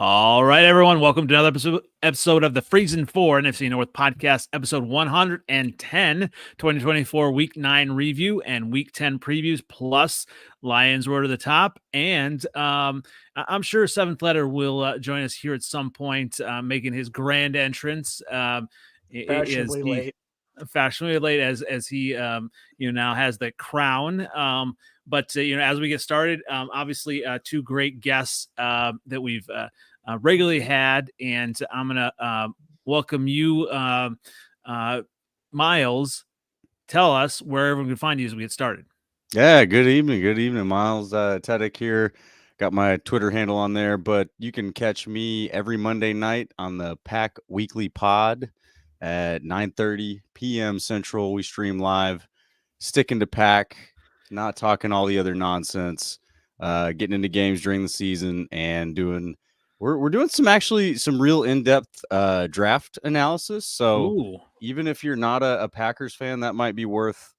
All right, everyone. Welcome to another episode of the Freezin 4 NFC North Podcast, episode 110, 2024 Week 9 review and Week 10 previews, plus Lions word of the top. And I'm sure Seventh Letter will join us here at some point, making his grand entrance. Fashionably late as he now has the crown. But as we get started, obviously two great guests that we've regularly had, and I'm gonna welcome you, Miles. Tell us where everyone can find you as we get started. Yeah, good evening, Miles. Tedek here. Got my Twitter handle on there, but you can catch me every Monday night on the Pack Weekly Pod at 9:30 p.m. Central. We stream live, sticking to Pack, not talking all the other nonsense, getting into games during the season, and we're doing some real in-depth draft analysis. So even if you're not a Packers fan, that might be worth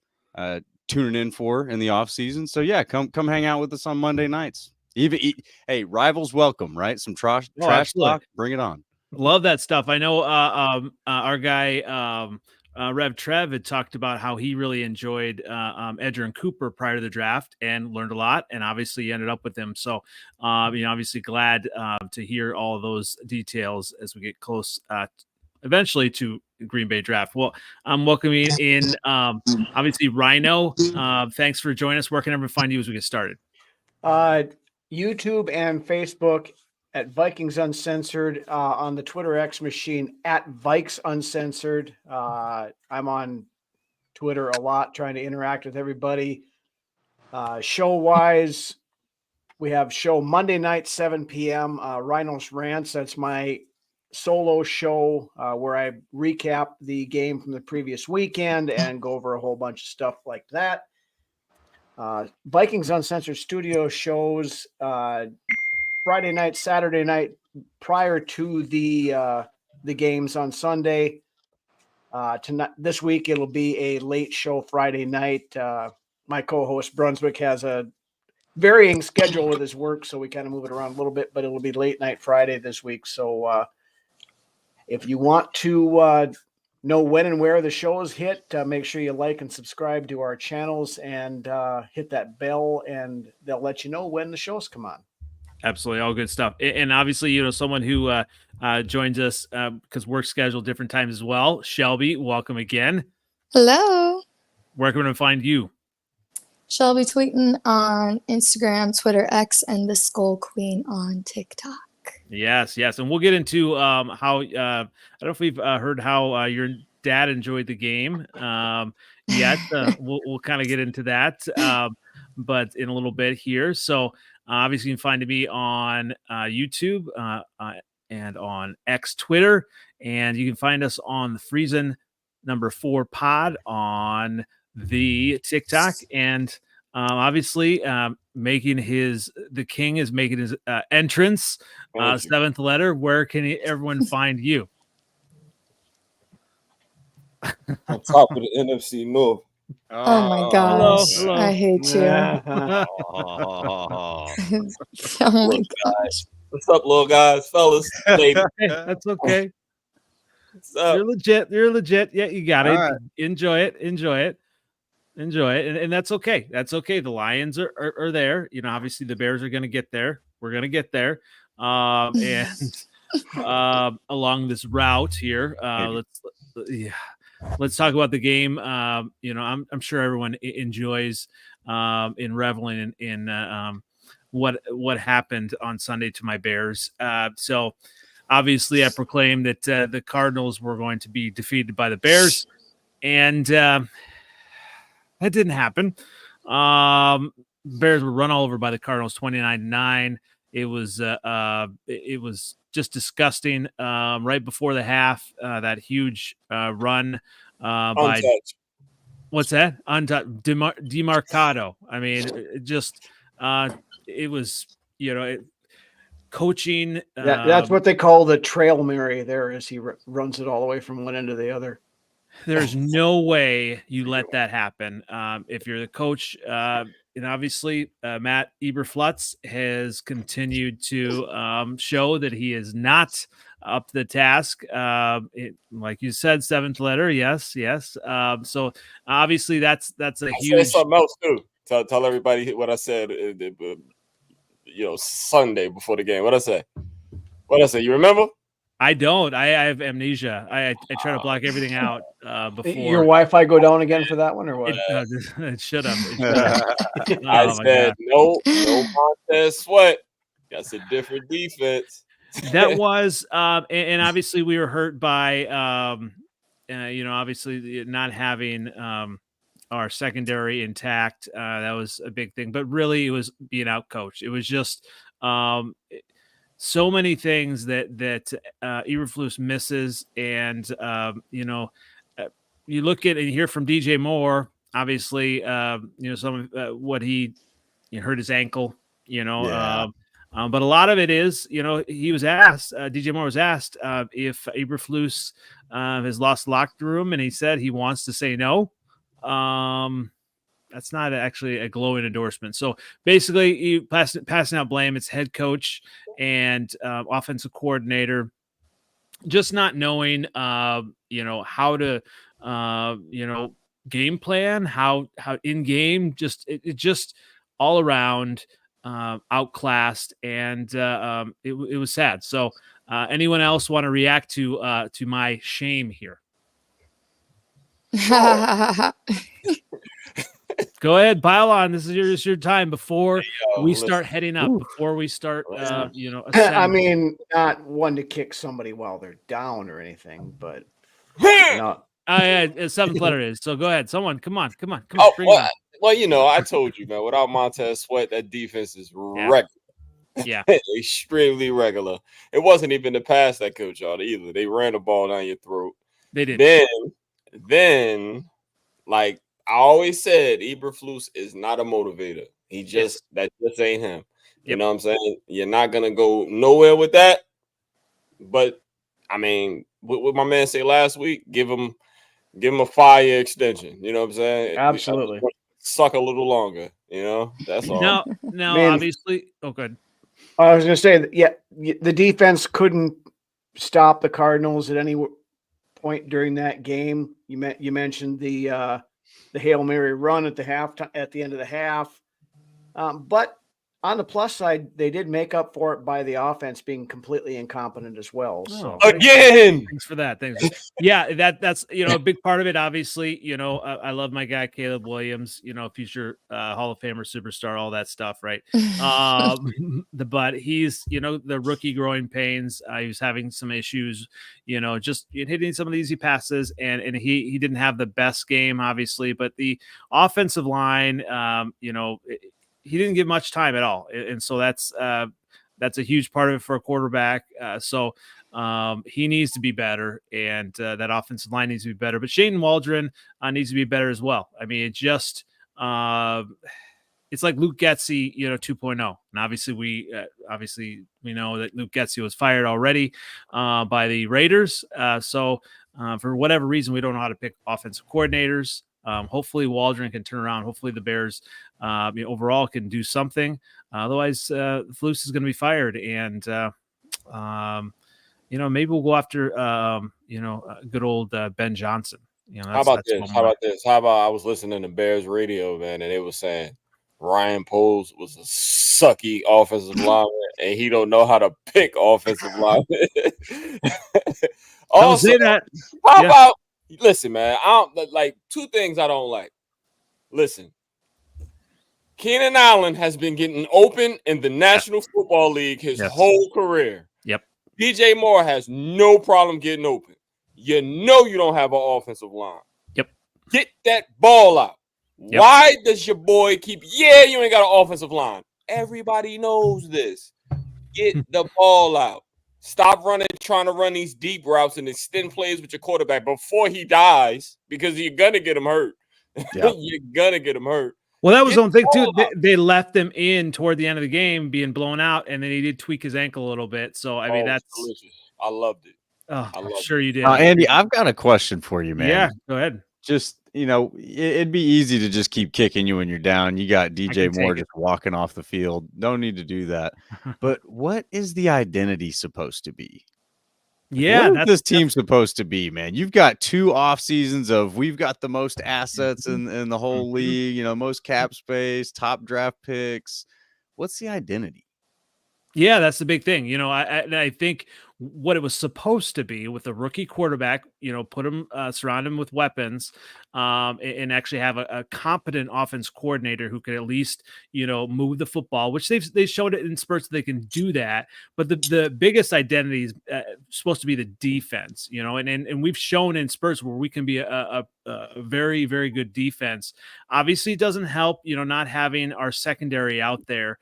tuning in for in the off season. So yeah, come hang out with us on Monday nights. Hey, rivals welcome, right? Some trash talk, bring it on. Love that stuff. I know our guy RevTrev had talked about how he really enjoyed Edger and Cooper prior to the draft and learned a lot, and obviously ended up with them. So obviously glad to hear all of those details as we get close eventually to Green Bay draft. Well, I'm welcoming in obviously Rhino. Thanks for joining us. Where can everyone find you as we get started? YouTube and Facebook at Vikings Uncensored, on the Twitter X machine at Vikes Uncensored. I'm on Twitter a lot, trying to interact with everybody. Show-wise, we have show Monday night, 7 p.m., Rhino's Rants. That's my solo show where I recap the game from the previous weekend and go over a whole bunch of stuff like that. Vikings Uncensored studio shows Friday night, Saturday night, prior to the games on Sunday. Tonight, this week, it'll be a late show Friday night. My co-host Brunswick has a varying schedule with his work, so we kind of move it around a little bit, but it'll be late night Friday this week. So if you want to know when and where the shows hit, make sure you like and subscribe to our channels and hit that bell, and they'll let you know when the shows come on. Absolutely. All good stuff. And obviously, someone who joins us because work schedule different times as well. Shelby, welcome again. Hello. Where can we find you? Shelby Tweten on Instagram, Twitter, X, and the Skull Queen on TikTok. Yes. And we'll get into how, I don't know if we've heard how your dad enjoyed the game yet. We'll kind of get into that, but in a little bit here. So obviously you can find me on YouTube and on X Twitter, and you can find us on the Freezin 4 pod on the TikTok, and obviously the king is making his entrance. Seventh Letter. Where can everyone find you? On top of the NFC North. Oh my gosh. Hello. I hate you. Oh my gosh. What's up, little guys, fellas? Hey, that's okay. You're legit. Yeah, you got it. Right. Enjoy it. And that's okay. The Lions are there. Obviously the Bears are going to get there. We're going to get there. And along this route here, let's talk about the game. I'm sure everyone enjoys in reveling in what happened on Sunday to my Bears. So obviously I proclaimed that the Cardinals were going to be defeated by the Bears, and that didn't happen. Bears were run all over by the Cardinals 29-9. It was just disgusting. Right before the half, that huge run by what's that? Demarcado. I mean, it was coaching. That's what they call the Trail Mary there, as he runs it all the way from one end to the other. There's no way you let that happen. If you're the coach, and obviously Matt Eberflutz has continued to show that he is not up to the task. Like you said, 7th letter. Yes. So obviously that's a huge. Something else too. Tell everybody what I said. Sunday before the game. What I say? You remember? I don't. I have amnesia. I try to block everything out before. Your Wi-Fi go down again for that one, or what? It should have. I said no Montez Sweat. That's a different defense. That was, and obviously we were hurt by, obviously not having our secondary intact. That was a big thing. But really, it was being out coached. It was just. So many things that Eberflus misses, and you look at and hear from DJ Moore. Obviously, some of what he hurt his ankle. But a lot of it is, he was asked. DJ Moore was asked if Eberflus has lost the locker room, and he said he wants to say no. That's not actually a glowing endorsement. So basically, you passing out blame. It's head coach and offensive coordinator just not knowing, how to, game plan, how in game, it just all around outclassed, and it was sad. So anyone else want to react to my shame here? Go ahead, pile on. This is your time before we start heading up. Before we start, I mean, not one to kick somebody while they're down or anything, but yeah, 7th letter is. So go ahead, someone, come on. I told you, man. Without Montez Sweat, that defense is regular. Yeah, extremely regular. It wasn't even the pass that killed y'all either. They ran the ball down your throat. They did. Then, like I always said, Eberflus is not a motivator. That just ain't him. You know what I'm saying? You're not gonna go nowhere with that. But I mean, what my man say last week? Give him a 5-year extension. You know what I'm saying? Absolutely. Suck a little longer. That's all. No, obviously. Oh, good. I was gonna say that. The defense couldn't stop the Cardinals at any point during that game. You mentioned the Hail Mary run at the end of the half. But on the plus side, they did make up for it by the offense being completely incompetent as well. So again, thanks for that. Thanks. Yeah, that's a big part of it. Obviously, I love my guy Caleb Williams. Future Hall of Famer, superstar, all that stuff, right? But he's the rookie growing pains. He was having some issues, just hitting some of the easy passes, and he didn't have the best game, obviously. But the offensive line, he didn't get much time at all, and so that's a huge part of it for a quarterback. So he needs to be better, and that offensive line needs to be better. But Shane Waldron needs to be better as well. I mean, it just it's like Luke Getsy, 2.0. And obviously we know that Luke Getsy was fired already by the Raiders. So for whatever reason, we don't know how to pick offensive coordinators. Hopefully Waldron can turn around. Hopefully the Bears overall can do something. Otherwise, Flus is going to be fired. And, maybe we'll go after, good old Ben Johnson. How about this? How about I was listening to Bears radio, man, and they were saying Ryan Poles was a sucky offensive lineman, and he don't know how to pick offensive linemen. Also, say that. How about listen, man? I don't like two things I don't like. Listen, Keenan Allen has been getting open in the National Football League his whole career. Yep. DJ Moore has no problem getting open. You don't have an offensive line. Yep. Get that ball out. Yep. Why does your boy keep? You ain't got an offensive line. Everybody knows this. Get the ball out. Stop trying to run these deep routes and extend plays with your quarterback before he dies, because you're gonna get him hurt. Yep. You're gonna get him hurt. Well, that was one thing too. They left him in toward the end of the game, being blown out, and then he did tweak his ankle a little bit. So I mean, that's delicious. I loved it. Oh, I'm sure you did. Andy, I've got a question for you, man. Yeah, go ahead. just, it'd be easy to just keep kicking you when you're down. You got DJ Moore just walking off the field. Don't need to do that. But what is the identity supposed to be? Yeah, what is this team supposed to be, man? You've got 2 off seasons of we've got the most assets in the whole league, most cap space, top draft picks. What's the identity? Yeah, that's the big thing. I think what it was supposed to be with a rookie quarterback, put him, surround him with weapons, and actually have a competent offense coordinator who could at least, move the football, which they showed it in spurts that they can do that. But the biggest identity is supposed to be the defense, and we've shown in spurts where we can be a very, very good defense. Obviously, it doesn't help, not having our secondary out there.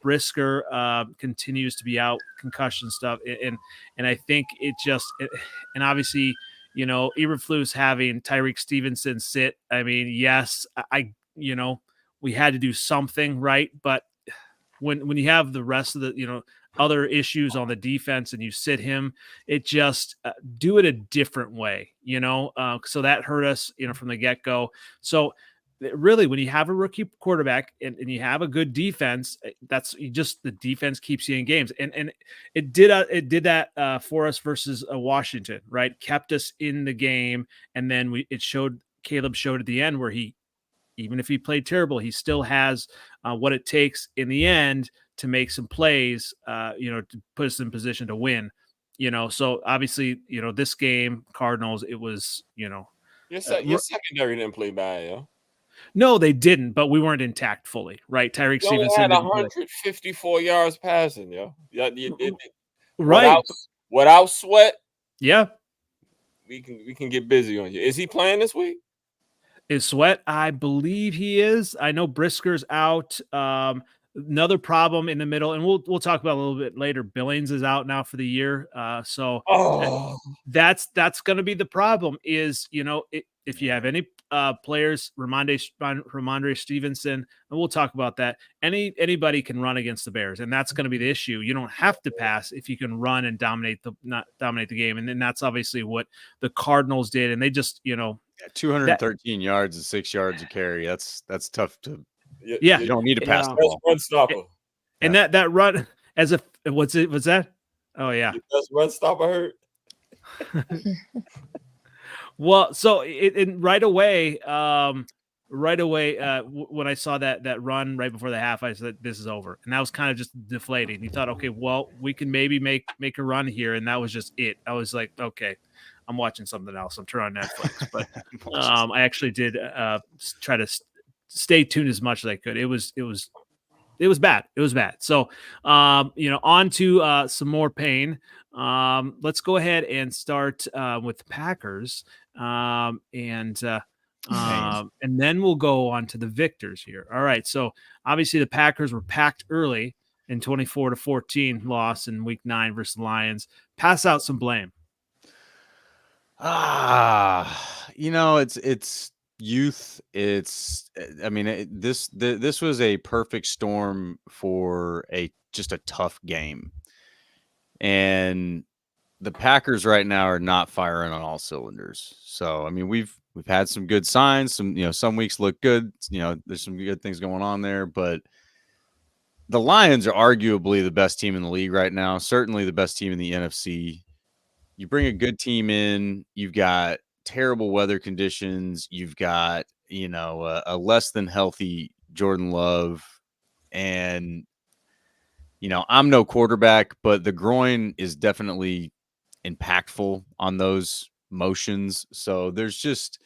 Brisker continues to be out, concussion stuff, and I think and obviously, Eberflus having Tyreek Stevenson sit. I mean, yes, we had to do something, right? But when you have the rest of the other issues on the defense and you sit him, it just do it a different way, so that hurt us, from the get-go. So really, when you have a rookie quarterback and you have a good defense, that's the defense keeps you in games. And it did that for us versus Washington, right? Kept us in the game. And then Caleb showed at the end where even if he played terrible, he still has what it takes in the end to make some plays, to put us in position to win, so obviously, this game, Cardinals, it was, your secondary didn't play bad, yo. No, they didn't, but we weren't intact fully, right? Tyreek Stevenson had 154 yards passing, yo. Right. Without Sweat, yeah, we can get busy on you. Is he playing this week? Is Sweat? I believe he is. I know Brisker's out. Another problem in the middle, and we'll talk about a little bit later. Billings is out now for the year, so that's going to be the problem. Is if you have any players, Ramondre Stevenson, and we'll talk about that. Anybody can run against the Bears, and that's going to be the issue. You don't have to pass if you can run and dominate the game, and then that's obviously what the Cardinals did, and they just 213 yards and 6 yards a carry. That's tough to. Yeah, you don't need to pass the ball. Run stopper. And that run as a what's that? Oh yeah, that's run stopper hurt. Well, so right away, when I saw that run right before the half, I said this is over, and that was kind of just deflating. You thought, okay, well, we can maybe make a run here, and that was just it. I was like, okay, I'm watching something else. I'm turning on Netflix, but I actually did try to stay tuned as much as I could. It was bad. It was bad. So, on to some more pain. Let's go ahead and start with the Packers, and then we'll go on to the victors here. All right. So obviously the Packers were packed early in 24-14 loss in Week 9 versus the Lions. Pass out some blame. It's youth. This was a perfect storm for just a tough game, and the Packers right now are not firing on all cylinders. So we've had some good signs. Some weeks look good. There's some good things going on there, but the Lions are arguably the best team in the league right now. Certainly the best team in the NFC. You bring a good team in, you've got terrible weather conditions. You've got, a less than healthy Jordan Love. And, I'm no quarterback, but the groin is definitely impactful on those motions. So there's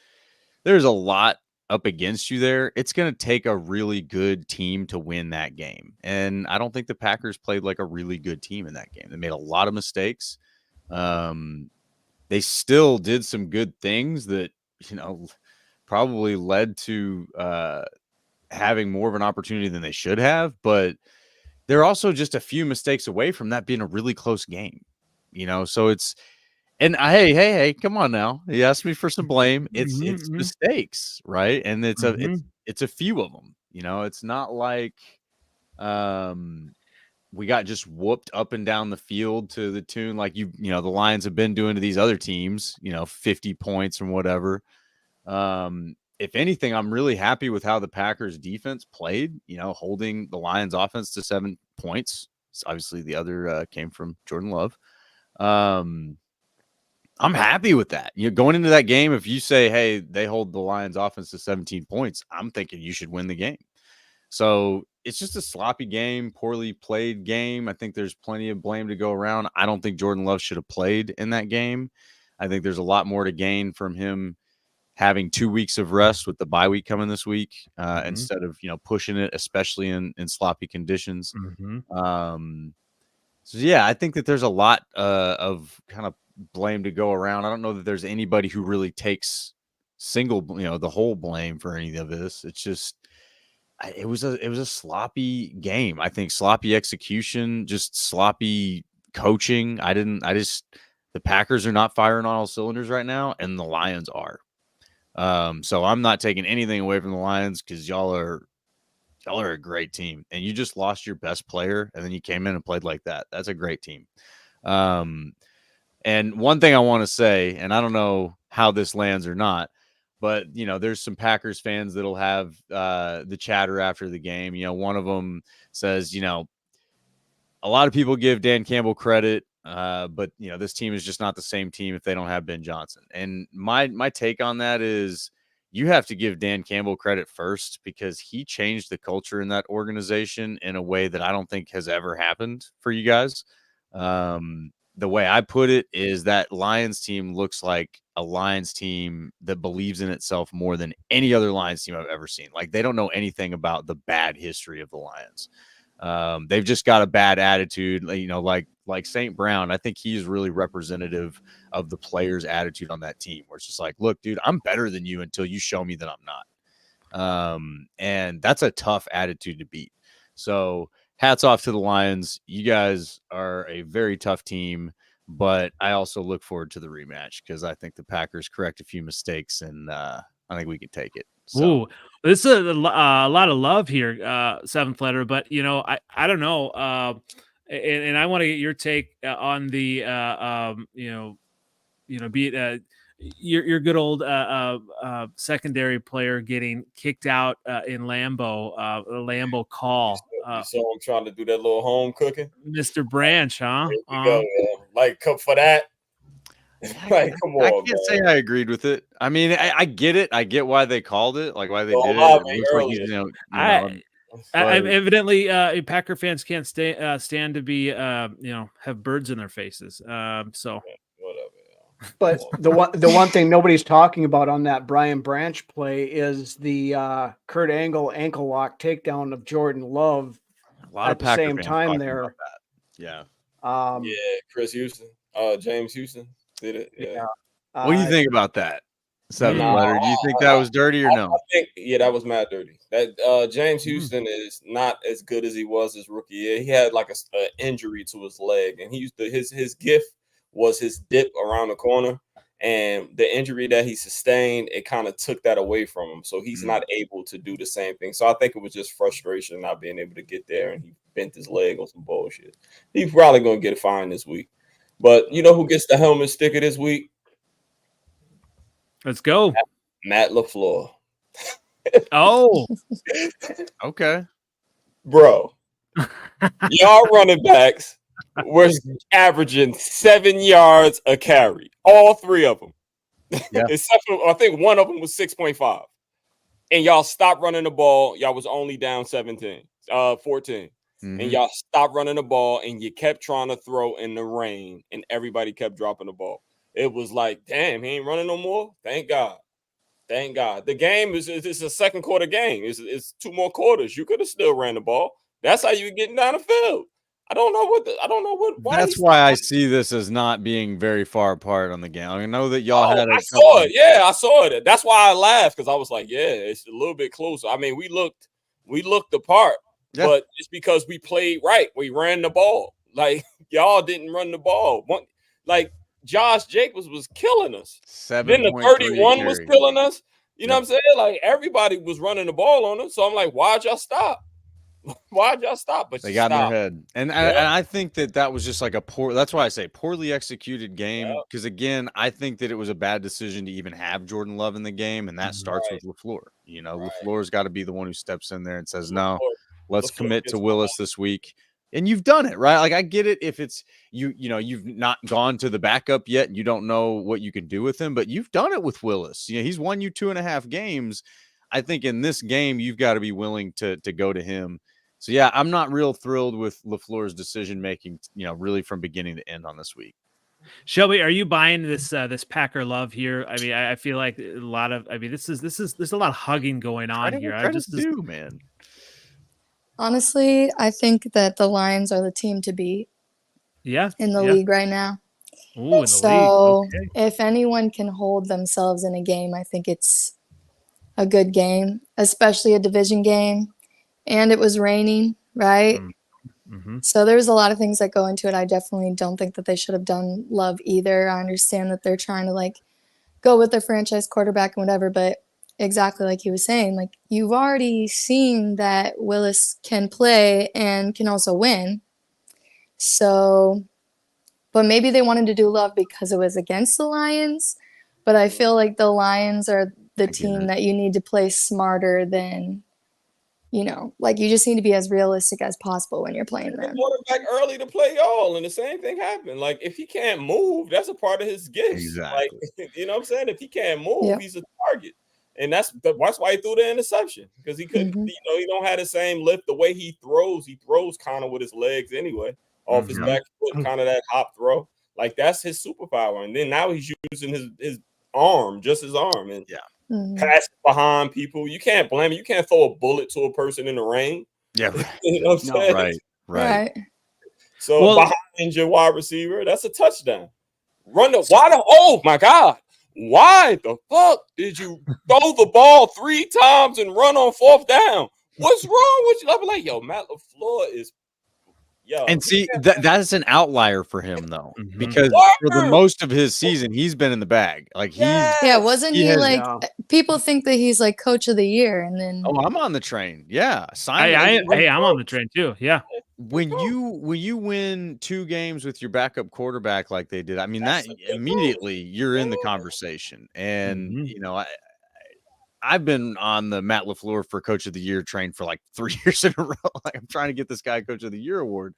a lot up against you there. It's going to take a really good team to win that game. And I don't think the Packers played like a really good team in that game. They made a lot of mistakes. They still did some good things that, probably led to having more of an opportunity than they should have. But they're also just a few mistakes away from that being a really close game, So it's, and hey, come on now. You asked me for some blame. It's mistakes, right? And it's a few of them. It's not like we got just whooped up and down the field to the tune like the Lions have been doing to these other teams, 50 points or whatever. If anything, I'm really happy with how the Packers defense played, holding the Lions offense to 7 points. So obviously the other came from Jordan Love. I'm happy with that. Going into that game, if you say, hey, they hold the Lions offense to 17 points, I'm thinking you should win the game. So it's just a sloppy game, poorly played game. I think there's plenty of blame to go around. I don't think Jordan Love should have played in that game. I think there's a lot more to gain from him having 2 weeks of rest with the bye week coming this week instead of, pushing it, especially in sloppy conditions. So, yeah, I think that there's a lot of kind of blame to go around. I don't know that there's anybody who really takes the whole blame for any of this. It's just it was a sloppy game. I think sloppy execution, just sloppy coaching. The Packers are not firing on all cylinders right now, and the Lions are. So I'm not taking anything away from the Lions because y'all are a great team, and you just lost your best player, and then you came in and played like that. That's a great team. And one thing I want to say, and I don't know how this lands or not, but there's some Packers fans that'll have the chatter after the game. One of them says, a lot of people give Dan Campbell credit. But this team is just not the same team if they don't have Ben Johnson. And my take on that is you have to give Dan Campbell credit first because he changed the culture in that organization in a way that I don't think has ever happened for you guys. The way I put it is that Lions team looks like a Lions team that believes in itself more than any other Lions team I've ever seen. Like they don't know anything about the bad history of the Lions. They've just got a bad attitude, like St. Brown. I think he's really representative of the players' attitude on that team, where it's just like, look, dude, I'm better than you until you show me that I'm not. And that's a tough attitude to beat. So hats off to the Lions. You guys are a very tough team, but I also look forward to the rematch because I think the Packers correct a few mistakes, and I think we can take it. So. Ooh, this is a lot of love here, Seventh Letter. But I don't know, and I want to get your take on the be it your good old secondary player getting kicked out in Lambeau, Lambeau call. You saw him trying to do that little home cooking, Mr. Branch, huh? There you go, man. Like, come for that. Like, come on, I can't say I agreed with it. I mean, I get it. I get why they called it, like why they did it. Evidently, Packer fans can't stand to be, have birds in their faces. So whatever. But the one thing nobody's talking about on that Brian Branch play is the Kurt Angle ankle lock takedown of Jordan Love. A lot at of the Packer same fans time talking there. about that. Yeah. Chris Houston, James Houston did it. Yeah. What do you think about that? Seventh Letter. Do you think that was dirty or no? I think, that was mad dirty. That James Houston is not as good as he was his rookie year. He had like a injury to his leg, and he used to his gift was his dip around the corner, and the injury that he sustained, it kind of took that away from him. So he's not able to do the same thing. So I think it was just frustration not being able to get there, and he bent his leg on some bullshit. He's probably gonna get a fine this week. But you know who gets the helmet sticker this week? Let's go. Matt LaFleur. Oh. Okay. Bro. Y'all running backs were averaging 7 yards a carry. All three of them. Yeah. Except for, I think one of them was 6.5. And y'all stopped running the ball. Y'all was only down 14. And y'all stopped running the ball, and you kept trying to throw in the rain, and everybody kept dropping the ball. It was like, damn, he ain't running no more. Thank God. Thank God. The game is a second quarter game. It's 2 more quarters. You could have still ran the ball. That's how you getting down the field. I don't know what. That's why I see this as not being very far apart on the game. I know that y'all had. I saw it. Yeah, I saw it. That's why I laughed, because I was like, yeah, it's a little bit closer. I mean, we looked apart. Yeah. But it's because we played right. We ran the ball. Like, y'all didn't run the ball. Like, Josh Jacobs was killing us. Then the 31 was killing us. You know what I'm saying? Like, everybody was running the ball on us. So I'm like, why'd y'all stop? Why'd y'all stop? But They you got in their stopped. head. And I think that was just like that's why I say poorly executed game. Yep. Because again, I think that it was a bad decision to even have Jordan Love in the game. And that starts Right. with LaFleur. You know, Right. LaFleur's got to be the one who steps in there and says, no, LaFleur- let's LaFleur commit to gets Willis this week. And you've done it, right? Like I get it if it's you know, you've not gone to the backup yet and you don't know what you can do with him, but you've done it with Willis. You know, he's won you 2.5 games. I think in this game, you've got to be willing to go to him. So yeah, I'm not real thrilled with LaFleur's decision making, you know, really from beginning to end on this week. Shelby, are you buying this this Packer love here? I mean, I feel like a lot of there's a lot of hugging going on here. I just do, man. Honestly, I think that the Lions are the team to beat in the league right now. Ooh, in the So league. Okay. if anyone can hold themselves in a game, I think it's a good game, especially a division game. And it was raining, right? Mm-hmm. So there's a lot of things that go into it. I definitely don't think that they should have done Love either. I understand that they're trying to like go with their franchise quarterback and whatever, but exactly like he was saying, like you've already seen that Willis can play and can also win. So, but maybe they wanted to do Love because it was against the Lions. But I feel like the Lions are the team that you need to play smarter than, you know, like you just need to be as realistic as possible when you're playing them. Quarterback early to play y'all, and the same thing happened. Like if he can't move, that's a part of his gifts. Exactly. Like you know what I'm saying? If he can't move, he's a target, and that's why he threw the interception because he couldn't. You know, he don't have the same lift. The way he throws kind of with his legs anyway, off his back foot, kind of that hop throw. Like that's his superpower, and then now he's using his arm, just his arm, and pass behind people. You can't blame him. You can't throw a bullet to a person in the rain. Yeah, you know what I'm saying? Right. So behind your wide receiver, that's a touchdown. Oh my God. Why the fuck did you throw the ball 3 times and run on 4th down? What's wrong with you? I'm like, yo, Matt LaFleur is and see that's an outlier for him though, because for the most of his season he's been in the bag. Like wasn't he like people think that he's like coach of the year, and then I'm on the train. Yeah, I'm on the train too. Yeah. When you win 2 games with your backup quarterback like they did, I mean that immediately you're in the conversation. And you know, I've been on the Matt LaFleur for Coach of the Year train for like 3 years in a row. Like I'm trying to get this guy Coach of the Year award.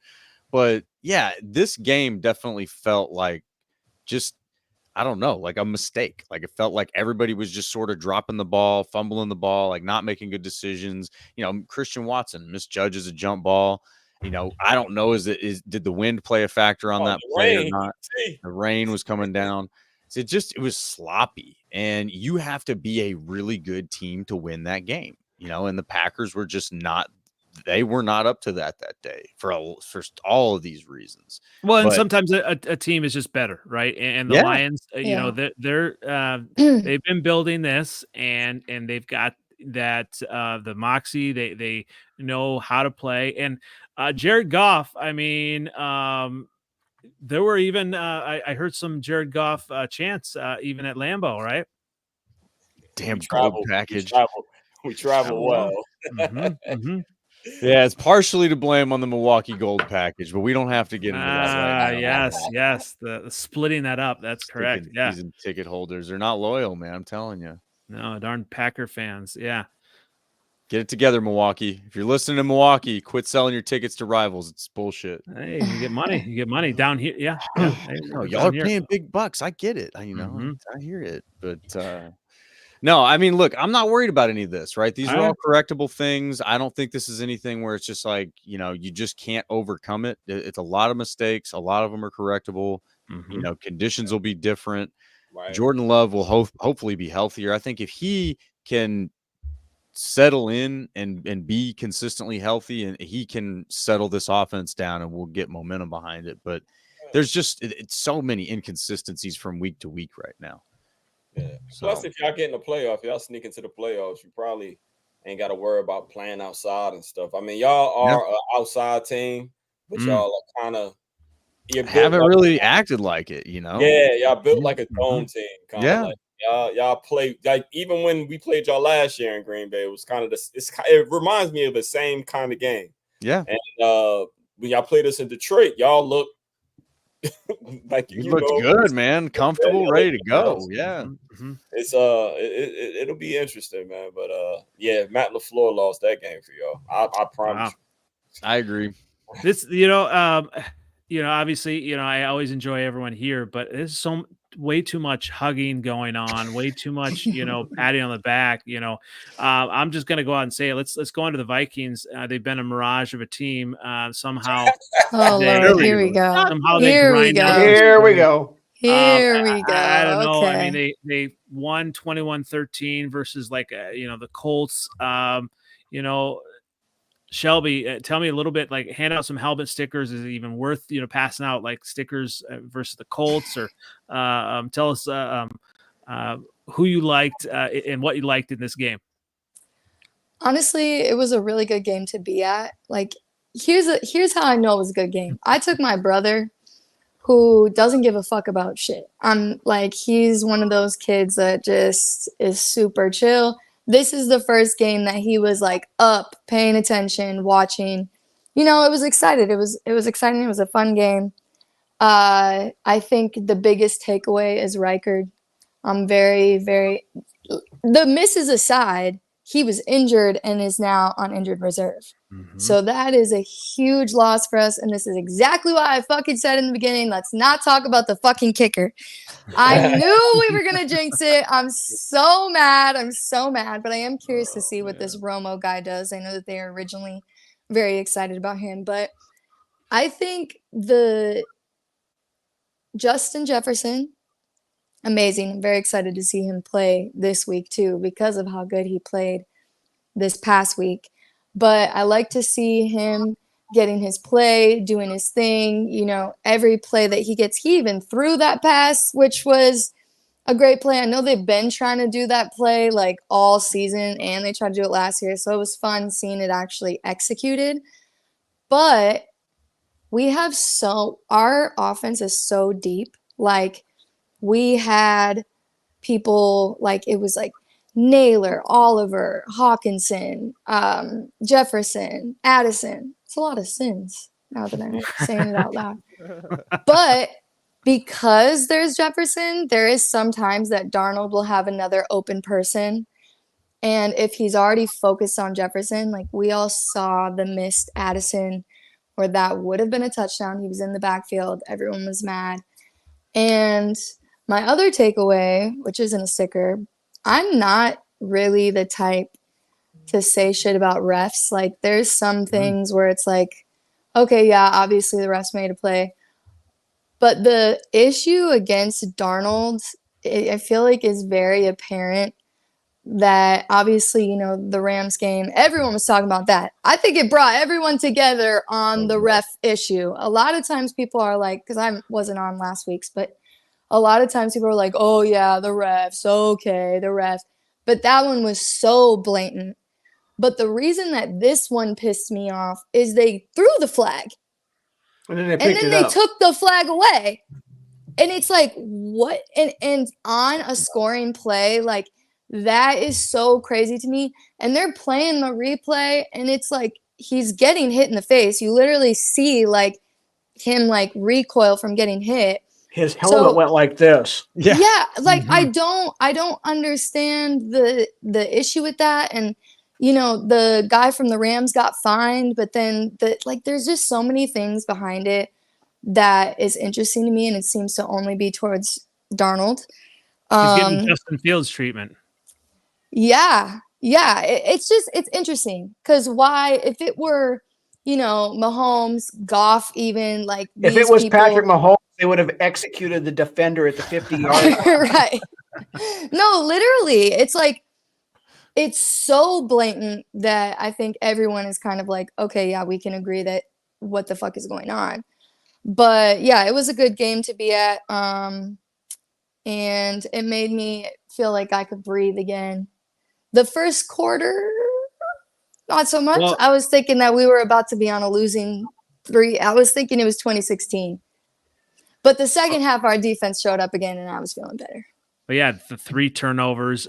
But yeah, this game definitely felt like just, I don't know, like a mistake. Like it felt like everybody was just sort of dropping the ball, fumbling the ball, like not making good decisions. You know, Christian Watson misjudges a jump ball. You know, I don't know, did the wind play a factor on that play or not? The rain was coming down. So it was sloppy, and you have to be a really good team to win that game, you know, and the Packers were just not, they were not up to that day for all of these reasons. Well, and sometimes a team is just better, right? And the Lions, you know, they've been building this and they've got that the moxie, they know how to play. And Jared Goff, I mean, there were even I heard some Jared Goff chants even at Lambeau, right? Damn gold package. We travel well. Yeah, it's partially to blame on the Milwaukee gold package, but we don't have to get into that right now. Yes, the splitting that up. That's correct. Season ticket holders, they're not loyal, man. I'm telling you. No, darn Packer fans. Yeah. Get it together, Milwaukee. If you're listening to Milwaukee, quit selling your tickets to rivals. It's bullshit. Hey, you get money. You get money down here. Yeah. Y'all are paying big bucks. I get it. I hear it. But no, I mean, look, I'm not worried about any of this, right? These are all correctable things. I don't think this is anything where it's just like, you know, you just can't overcome it. It's a lot of mistakes. A lot of them are correctable. You know, conditions will be different. Right. Jordan Love will hopefully be healthier. I think if he can settle in and be consistently healthy, and he can settle this offense down, and we'll get momentum behind it. But there's just it's so many inconsistencies from week to week right now. Yeah. So. Plus, if y'all get in the playoff, y'all sneak into the playoffs, you probably ain't got to worry about playing outside and stuff. I mean, y'all are an outside team, but y'all are kind of haven't really acted like it, you know. Yeah, y'all built like a dome team. Like y'all play like even when we played y'all last year in Green Bay, it was kind of it reminds me of the same kind of game. Yeah. And when y'all played us in Detroit, y'all look like you looked good, man. Comfortable, ready to go. Yeah. Mm-hmm. It's it'll be interesting, man. But yeah, Matt LaFleur lost that game for y'all. I promise you. I agree. This, obviously, I always enjoy everyone here, but there's way too much hugging going on, way too much, patting on the back. I'm just gonna go out and say it. Let's go into the Vikings. They've been a mirage of a team. Somehow. Oh Lord, here we go. Somehow here we go. Here we go. Here we go. I don't know. Okay. I mean, they won 21-13 versus the Colts. Shelby, tell me a little bit, hand out some helmet stickers. Is it even worth, passing out stickers versus the Colts, or tell us who you liked and what you liked in this game? Honestly, it was a really good game to be at. Here's how I know it was a good game. I took my brother, who doesn't give a fuck about shit. He's one of those kids that just is super chill. This is the first game that he was up, paying attention, watching. It was excited. It was exciting. It was a fun game. I think the biggest takeaway is Reichard. I'm very, very. The misses aside, he was injured and is now on injured reserve. Mm-hmm. So that is a huge loss for us. And this is exactly why I fucking said in the beginning, let's not talk about the fucking kicker. I knew we were going to jinx it. I'm so mad. But I am curious to see what this Romo guy does. I know that they are originally very excited about him. But I think the Justin Jefferson, amazing. I'm very excited to see him play this week too, because of how good he played this past week. But I like to see him getting his play, doing his thing. Every play that he gets, he even threw that pass, which was a great play. I know they've been trying to do that play all season, and they tried to do it last year. So it was fun seeing it actually executed. But our offense is so deep. We had people it was Naylor, Oliver, Hawkinson, Jefferson, Addison. It's a lot of sins now that I'm saying it out loud. But because there's Jefferson, there is sometimes that Darnold will have another open person. And if he's already focused on Jefferson, we all saw the missed Addison, where that would have been a touchdown. He was in the backfield. Everyone was mad. And my other takeaway, which isn't a sticker, I'm not really the type to say shit about refs. There's some things where it's okay, yeah, obviously the refs made a play. But the issue against Darnold, I feel is very apparent that obviously, the Rams game, everyone was talking about that. I think it brought everyone together on the ref issue. A lot of times people are because I wasn't on last week's, but a lot of times people are oh yeah, the refs, okay, the refs. But that one was so blatant. But the reason that this one pissed me off is they threw the flag. And then they took the flag away. And it's what? And on a scoring play, that is so crazy to me. And they're playing the replay, and it's he's getting hit in the face. You literally see him recoil from getting hit. His helmet went like this. Yeah. I don't understand the issue with that. And the guy from the Rams got fined, but then there's just so many things behind it that is interesting to me, and it seems to only be towards Darnold. He's getting Justin Fields treatment. Yeah. It's interesting because why, if it were, Mahomes, Goff, even if it was Patrick Mahomes, they would have executed the defender at the 50-yard line. Right. No, literally, it's so blatant that I think everyone is kind of okay, yeah, we can agree that what the fuck is going on. But yeah, it was a good game to be at. And it made me feel like I could breathe again. The first quarter, not so much. Well, I was thinking that we were about to be on a losing 3. I was thinking it was 2016. But the second half, our defense showed up again, and I was feeling better. But yeah, the 3 turnovers,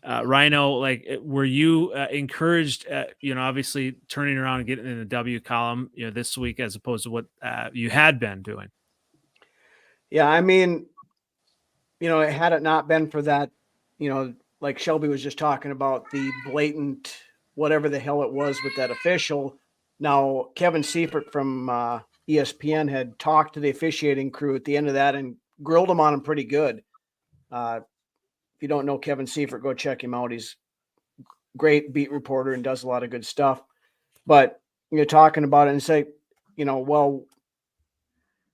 Rhino, like, were you encouraged, obviously turning around and getting in the W column, this week as opposed to what you had been doing? Yeah, I mean, had it not been for that, like Shelby was just talking about the blatant whatever the hell it was with that official. Now, Kevin Seifert from ESPN had talked to the officiating crew at the end of that and grilled him on him pretty good. If you don't know Kevin Seifert, go check him out. He's a great beat reporter and does a lot of good stuff. But you're talking about it and say, well,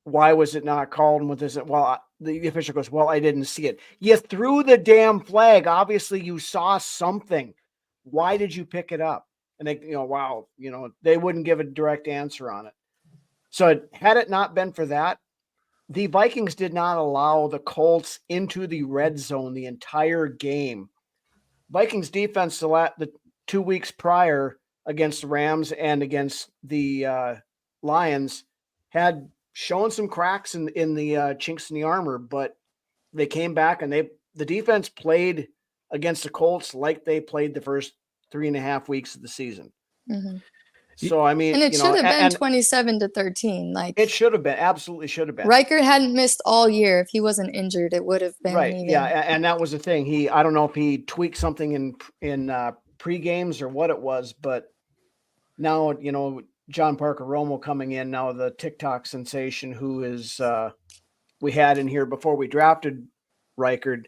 why was it not called? And with this, well, the official goes, well, I didn't see it. You threw the damn flag. Obviously, you saw something. Why did you pick it up? And they, wow, they wouldn't give a direct answer on it. So had it not been for that, the Vikings did not allow the Colts into the red zone the entire game. Vikings defense the 2 weeks prior against the Rams and against the Lions had shown some cracks in the chinks in the armor, but they came back and the defense played against the Colts like they played the first 3.5 weeks of the season. Mm-hmm. So, I mean, and it should have been 27-13. Like, it should have been, absolutely should have been. Riker hadn't missed all year. If he wasn't injured, it would have been right. even. Yeah, and that was the thing. I don't know if he tweaked something in pre-games or what it was, but now, John Parker Romo coming in now, the TikTok sensation who is we had in here before we drafted Reichard.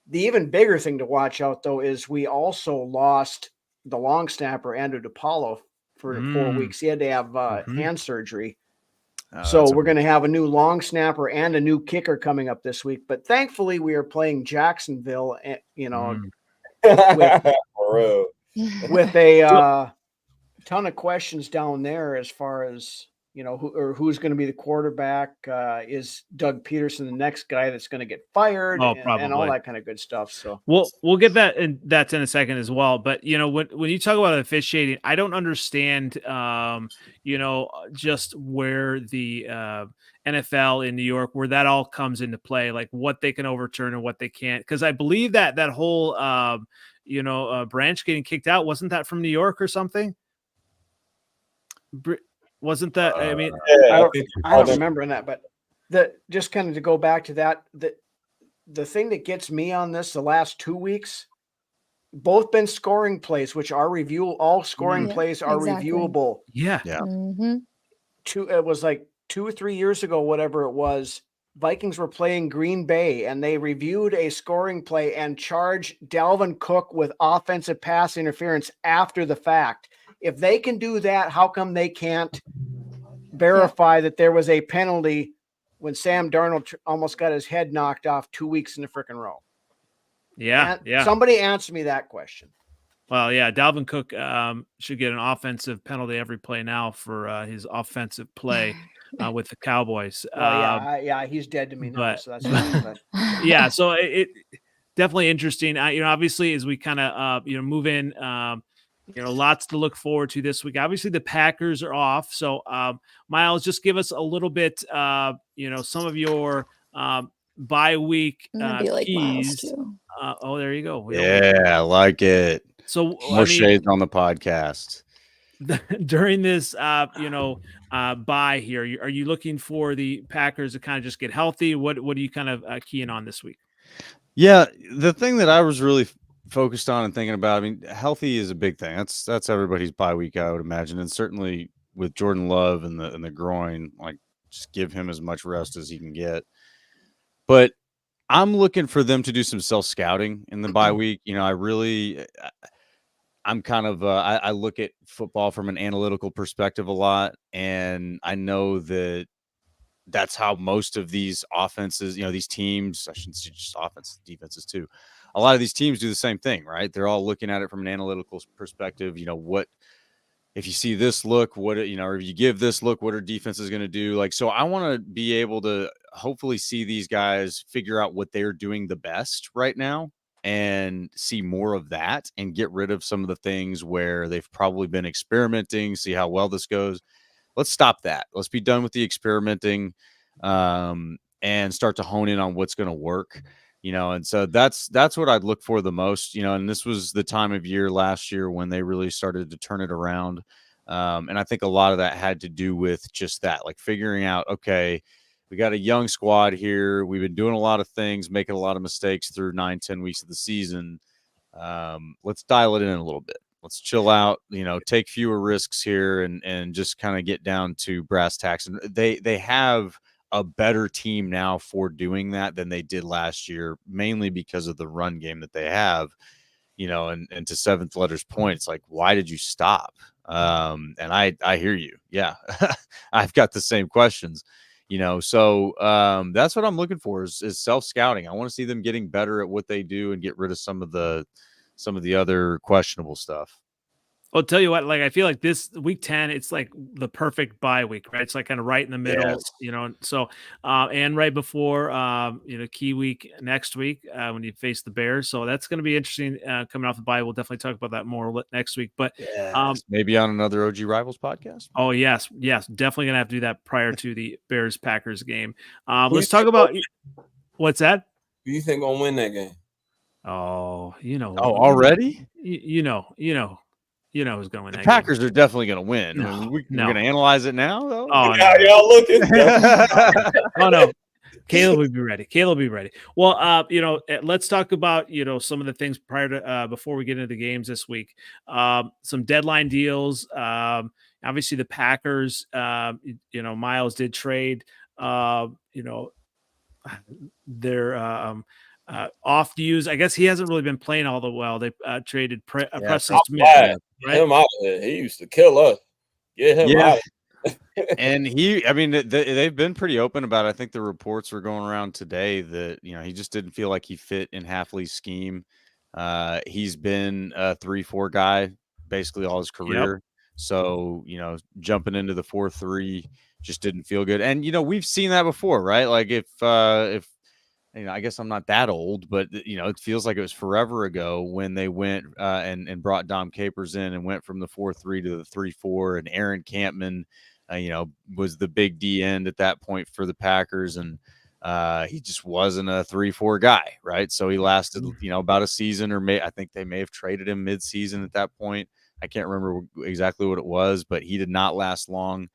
The even bigger thing to watch out, though, is we also lost the long snapper Andrew DePaulo for 4 weeks. He had to have hand surgery. So we're going to have a new long snapper and a new kicker coming up this week. But thankfully, we are playing Jacksonville, with a ton of questions down there as far as who's going to be the quarterback. Is Doug Peterson the next guy that's going to get fired? And all that kind of good stuff. So we'll get that's in a second as well. But when you talk about officiating, I don't understand just where the NFL in New York, where that all comes into play, like what they can overturn and what they can't. Because I believe that whole branch getting kicked out, wasn't that from New York or something? Wasn't that? I mean, I don't remember that, but just kind of to go back to that, the thing that gets me on this the last 2 weeks, both been scoring plays, which are all scoring plays are reviewable. Yeah. Mm-hmm. It was like 2 or 3 years ago, whatever it was. Vikings were playing Green Bay, and they reviewed a scoring play and charged Dalvin Cook with offensive pass interference after the fact. If they can do that, how come they can't verify that there was a penalty when Sam Darnold almost got his head knocked off 2 weeks in a freaking row? Yeah. Somebody answer me that question. Well, yeah, Dalvin Cook should get an offensive penalty every play now for his offensive play with the Cowboys. He's dead to me now, so that's fine. Yeah, so it definitely interesting. Obviously, as we kind of move in. Lots to look forward to this week. Obviously, the Packers are off. So, Miles, just give us a little bit, some of your bye week keys. There you go. I like it. So, more shades on the podcast. During this, bye here, are you looking for the Packers to kind of just get healthy? What are you kind of keying on this week? Yeah, the thing that I was really focused on and thinking about, I mean, healthy is a big thing. That's everybody's bye week, I would imagine. And certainly with Jordan Love and the groin, like, just give him as much rest as he can get. But I'm looking for them to do some self-scouting in the bye week. I'm kind of I look at football from an analytical perspective a lot, and I know that's how most of these offenses, these teams, I shouldn't say just offenses, defenses too. A lot of these teams do the same thing, right? They're all looking at it from an analytical perspective. What if you see this look, or if you give this look, what are defenses going to do? Like, so I want to be able to hopefully see these guys figure out what they're doing the best right now and see more of that and get rid of some of the things where they've probably been experimenting, see how well this goes. Let's stop that. Let's be done with the experimenting and start to hone in on what's going to work. And so that's what I'd look for the most, and this was the time of year last year when they really started to turn it around. And I think a lot of that had to do with just that, like figuring out, okay, we got a young squad here. We've been doing a lot of things, making a lot of mistakes through 9-10 weeks of the season. Let's dial it in a little bit. Let's chill out, take fewer risks here and just kind of get down to brass tacks. And they have a better team now for doing that than they did last year, mainly because of the run game that they have, and to Seventh Letter's point, it's like, why did you stop? And I hear you. Yeah. I've got the same questions, so that's what I'm looking for is self-scouting. I want to see them getting better at what they do and get rid of some of the other questionable stuff. I'll tell you what, like, I feel like this week 10, it's like the perfect bye week, right? It's like kind of right in the middle, Yes. So, and right before, key week next week when you face the Bears. So that's going to be interesting coming off the bye. We'll definitely talk about that more next week, but maybe on another OG Rivals podcast. Oh, yes. Definitely going to have to do that prior to the Bears Packers game. Let's talk about what's that? Who you think going to win that game? Oh, already? Who's going to win that Packers game. are definitely going to win. No, we're going to analyze it now, though. Oh, no. Y'all looking? Oh, no. Caleb will be ready. Well, let's talk about, some of the things prior to before we get into the games this week. Some deadline deals. Obviously, the Packers, Miles did trade, their off use. I guess he hasn't really been playing all that well. They traded Preston Smith. Right? Him out there. He used to kill us. Get him out. And they've been pretty open about it. I think the reports were going around today that, he just didn't feel like he fit in Hafley's scheme. He's been a 3-4 guy basically all his career. Yep. So, jumping into the 4-3 just didn't feel good. And, we've seen that before, right? Like if I guess I'm not that old, but it feels like it was forever ago when they went and brought Dom Capers in and went from the 4-3 to the 3-4, and Aaron Campman, was the big D end at that point for the Packers, and he just wasn't a 3-4 guy, right? So he lasted, about a season, or I think they may have traded him mid-season at that point. I can't remember exactly what it was, but he did not last long.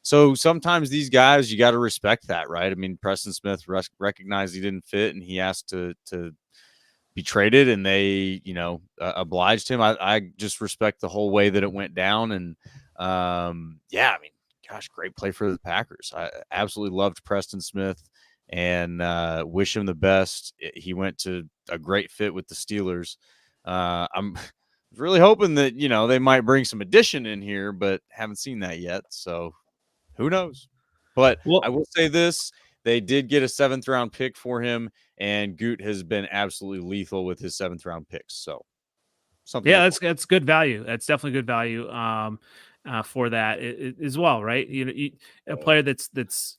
So sometimes these guys, you got to respect that, right? I mean, Preston Smith recognized he didn't fit, and he asked to be traded, and they, obliged him. I just respect the whole way that it went down. And gosh, great play for the Packers. I absolutely loved Preston Smith and wish him the best. He went to a great fit with the Steelers. I'm really hoping that, they might bring some addition in here, but haven't seen that yet. So who knows? But I will say this. They did get a 7th-round pick for him, and Goot has been absolutely lethal with his 7th-round picks. So something. Yeah, that's good value. That's definitely good value for that as well, right? A player that's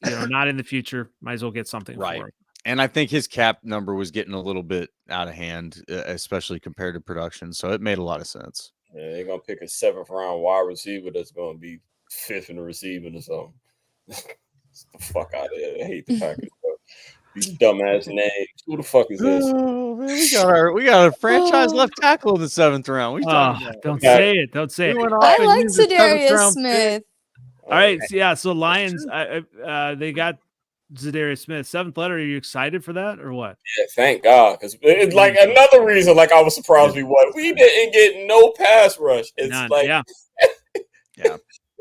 not in the future might as well get something right. for him. And I think his cap number was getting a little bit out of hand, especially compared to production. So it made a lot of sense. Yeah, they're gonna pick a 7th-round wide receiver that's gonna be 5th in the receiving or something. Get the fuck out of here. I hate the Packers, bro. These dumbass names. Who the fuck is this? Oh, man, we got a franchise left tackle in the 7th round. What are you talking about? Don't say it. Don't say it. I like Zadarius Smith. All right. So Lions, they got Zadarius Smith. 7th letter. Are you excited for that or what? Yeah, thank God. Because it's like another reason, like I was surprised we won. We didn't get no pass rush. It's None. like, yeah.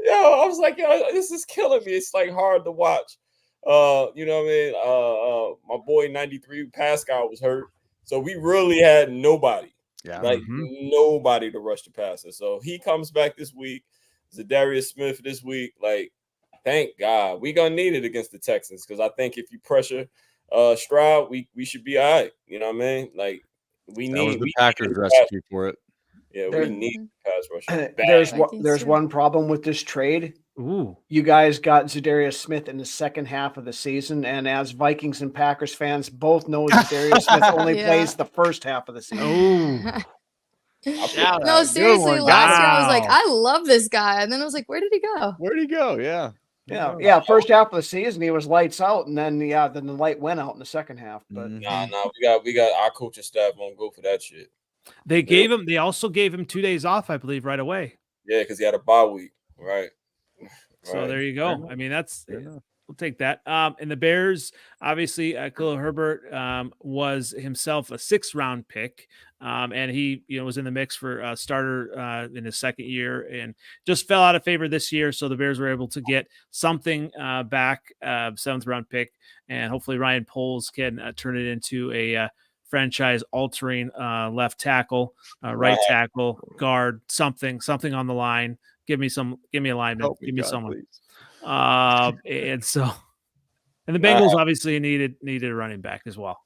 I was like, this is killing me. It's like hard to watch. You know what I mean? My boy 93 Pascal was hurt. So we really had nobody. Yeah. Like nobody to rush the passer. So he comes back this week. Zadarius Smith this week. Like, thank God. We're gonna need it against the Texans because I think if you pressure Stroud, we should be all right. You know what I mean? Like we need the Packers recipe for it. Yeah, we need pass rush. There's one problem with this trade. Ooh. You guys got Zadarius Smith in the second half of the season, and as Vikings and Packers fans both know, Zadarius Smith only plays the first half of the season. No, seriously, last year I was like, I love this guy, and then I was like, where did he go? Where'd he go? Yeah. Yeah. First half of the season, he was lights out, and then the light went out in the second half. But Nah, we got our coaching staff won't go for that shit. They also gave him 2 days off, I believe, right away. Yeah, because he had a bye week, right? So there you go. I mean, we'll take that. And the Bears, obviously, Khalil Herbert was himself a 6th round pick. And he, was in the mix for a starter in his second year and just fell out of favor this year. So the Bears were able to get something back, 7th round pick, and hopefully Ryan Poles can turn it into a franchise-altering left tackle, right tackle, guard, something on the line. Give me alignment. Give me someone. And the Bengals obviously needed a running back as well.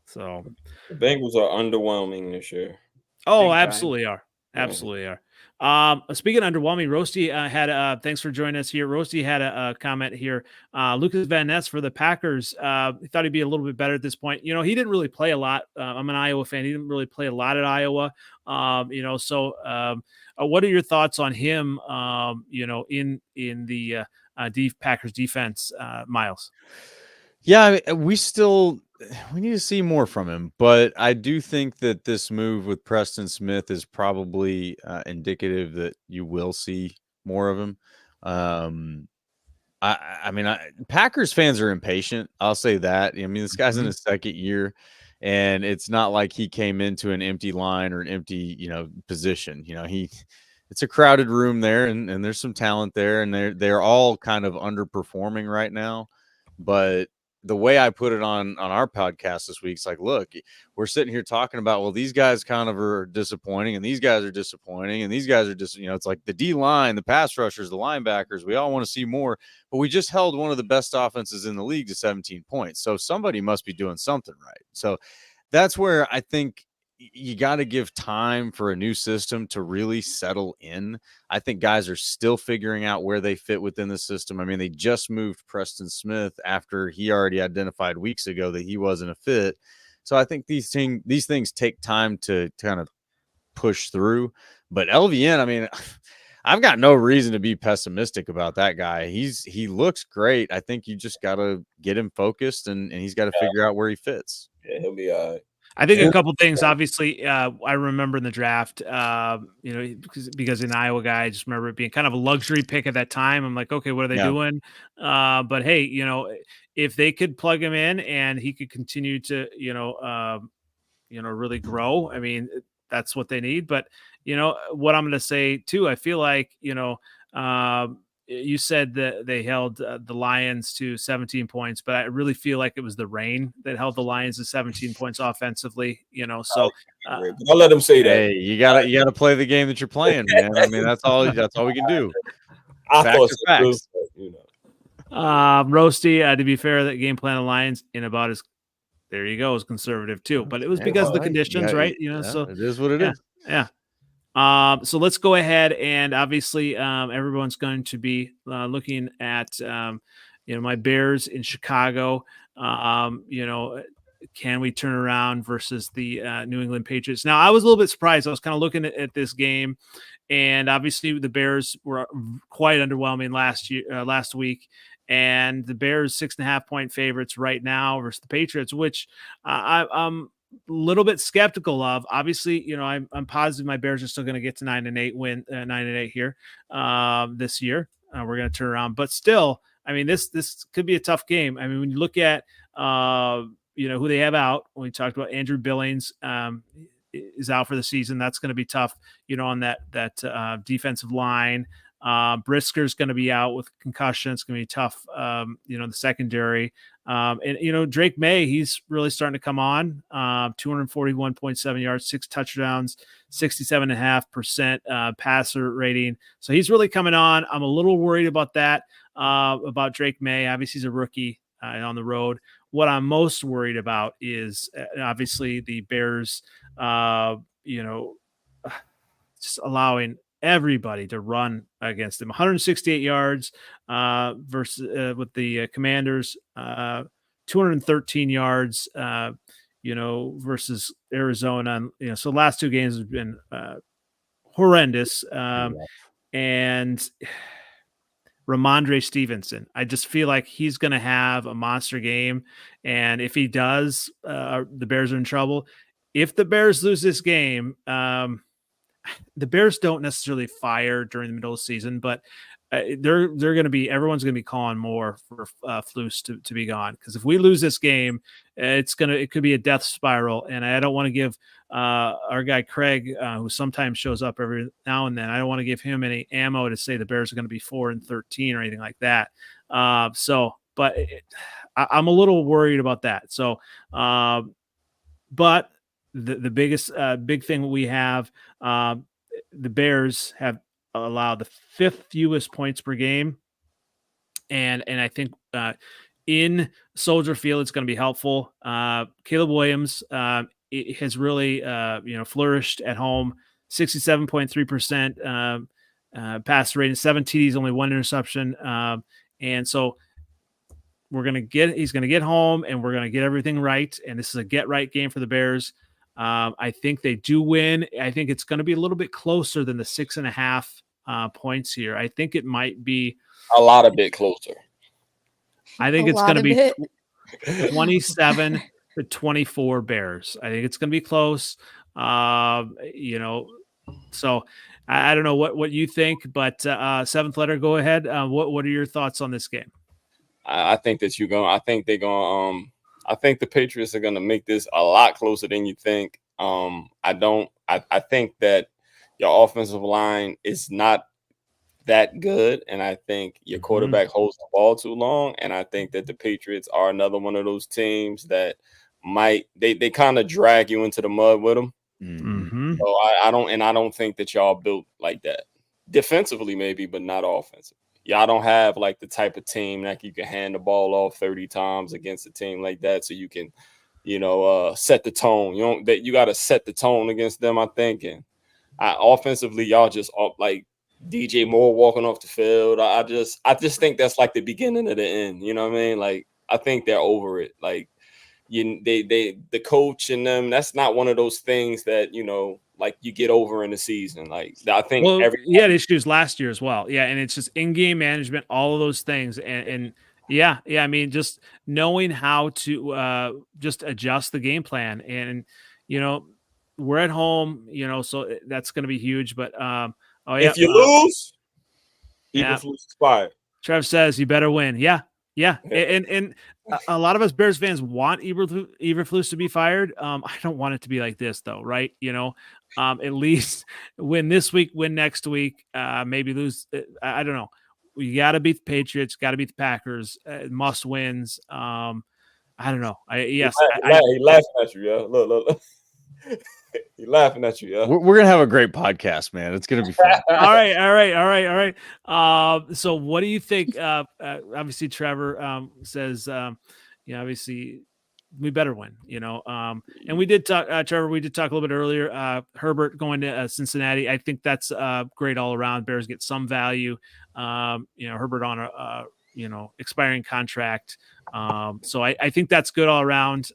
So the Bengals are underwhelming this year. Oh, absolutely are. Absolutely are. Speaking of underwhelming, Roasty had thanks for joining us here. Roasty had a comment here. Lucas Van Ness for the Packers. He thought he'd be a little bit better at this point. He didn't really play a lot. I'm an Iowa fan. He didn't really play a lot at Iowa. So what are your thoughts on him? In the Packers defense, Miles? Yeah, we need to see more from him, but I do think that this move with Preston Smith is probably indicative that you will see more of him. I mean, Packers fans are impatient. I'll say that. I mean, this guy's in his second year, and it's not like he came into an empty line or an empty, position. It's a crowded room there, and there's some talent there, and they're all kind of underperforming right now, but the way I put it on our podcast this week, it's like, look, we're sitting here talking about, well, these guys kind of are disappointing and these guys are disappointing and these guys are just, it's like the D line, the pass rushers, the linebackers, we all want to see more, but we just held one of the best offenses in the league to 17 points. So somebody must be doing something right. So that's where I think you got to give time for a new system to really settle in. I think guys are still figuring out where they fit within the system. I mean, they just moved Preston Smith after he already identified weeks ago that he wasn't a fit. So I think these things take time to kind of push through. But LVN, I mean, I've got no reason to be pessimistic about that guy. He looks great. I think you just got to get him focused and he's got to figure out where he fits. Yeah, he'll be all right. I think a couple things. Obviously, I remember in the draft, because an Iowa guy, I just remember it being kind of a luxury pick at that time. I'm like, okay, what are they doing? But hey, if they could plug him in and he could continue to, really grow, I mean, that's what they need. But what I'm going to say too, I feel like you said that they held the Lions to 17 points, but I really feel like it was the rain that held the Lions to 17 points offensively, so I'll let them say that. Hey, you gotta play the game that you're playing, man. I mean, that's all we can do. Facts. Roasty, to be fair, that game plan of Lions in about as there you go, is conservative too, but it was because of the conditions, right? So it is what it is. Yeah. So let's go ahead and obviously everyone's going to be looking at my Bears in Chicago. Can we turn around versus the New England Patriots? Now, I was a little bit surprised. I was kind of looking at this game, and obviously the Bears were quite underwhelming last week. And the Bears 6.5 point favorites right now versus the Patriots, which I'm a little bit skeptical of. Obviously, I'm positive my Bears are still going to get to 9-8 here this year. We're going to turn around, but still, I mean, this could be a tough game. I mean, when you look at who they have out, when we talked about Andrew Billings is out for the season, that's going to be tough. On that defensive line. Brisker's going to be out with concussion. It's going to be tough. The secondary. And Drake May, he's really starting to come on. 241.7 yards, 6 touchdowns, 67.5% passer rating. So he's really coming on. I'm a little worried about that. About Drake May. Obviously, he's a rookie on the road. What I'm most worried about is obviously the Bears. Just allowing everybody to run against him. 168 yards versus with the Commanders, 213 yards, versus Arizona. So the last 2 games have been horrendous. and Ramondre Stevenson. I just feel like he's going to have a monster game. And if he does, the Bears are in trouble. If the Bears lose this game, the Bears don't necessarily fire during the middle of the season, but they're going to be, everyone's going to be calling more for Flus to be gone. Because if we lose this game, it could be a death spiral. And I don't want to give our guy Craig, who sometimes shows up every now and then, I don't want to give him any ammo to say the Bears are going to be 4-13 or anything like that. I'm a little worried about that. So, but the biggest big thing we have, the Bears have allowed the 5th fewest points per game, and I think in Soldier Field it's going to be helpful. Caleb Williams has really flourished at home. 67.3% pass rating, 7 TDs, only 1 interception, and so he's going to get home, and we're going to get everything right. And this is a get right game for the Bears. I think they do win. I think it's going to be a little bit closer than the 6.5 points here. I think it might be a lot of bit closer. I think it's going to be 27-24 Bears. I think it's going to be close. So I don't know what you think, but Seventh Letter, go ahead. What are your thoughts on this game? I think that I think they're going to I think the Patriots are going to make this a lot closer than you think. I think that your offensive line is not that good, and I think your quarterback holds the ball too long, and I think that the Patriots are another one of those teams that they kind of drag you into the mud with them. Mm-hmm. So I don't think that y'all built like that. Defensively maybe, but not offensively. Y'all don't have like the type of team that you can hand the ball off 30 times against a team like that, so you can, set the tone. You got to set the tone against them, I think. And offensively, y'all just like DJ Moore walking off the field. I just think that's like the beginning of the end. You know what I mean? Like, I think they're over it. Like, the coach and them, that's not one of those things that, like you get over in the season. Like, I think he had issues last year as well. Yeah. And it's just in-game management, all of those things. And yeah. I mean, just knowing how to just adjust the game plan. And, we're at home, so that's going to be huge. But if you lose, Eberflus is fired. Trev says you better win. Yeah. And a lot of us Bears fans want Eberflus to be fired. I don't want it to be like this, though, right? At least win this week, win next week, maybe lose. I don't know. You got to beat the Patriots, got to beat the Packers, must wins. I don't know. He's laughing at you, yo. Look. He's laughing at you, yo. We're gonna have a great podcast, man. It's gonna be fun. All right. So what do you think? Obviously, Trevor says, obviously we better win. And we did talk, Trevor. We did talk a little bit earlier. Herbert going to Cincinnati. I think that's great all around. Bears get some value. Herbert on a expiring contract. So I think that's good all around.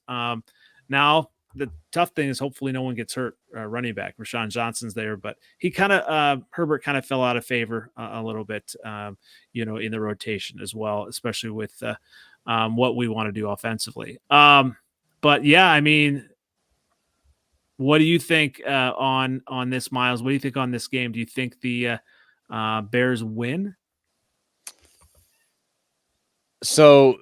Now, the tough thing is hopefully no one gets hurt. Running back Rashawn Johnson's there, but Herbert kind of fell out of favor a little bit, in the rotation as well, especially with what we want to do offensively. But yeah, I mean, what do you think on this, Miles? What do you think on this game? Do you think the Bears win? So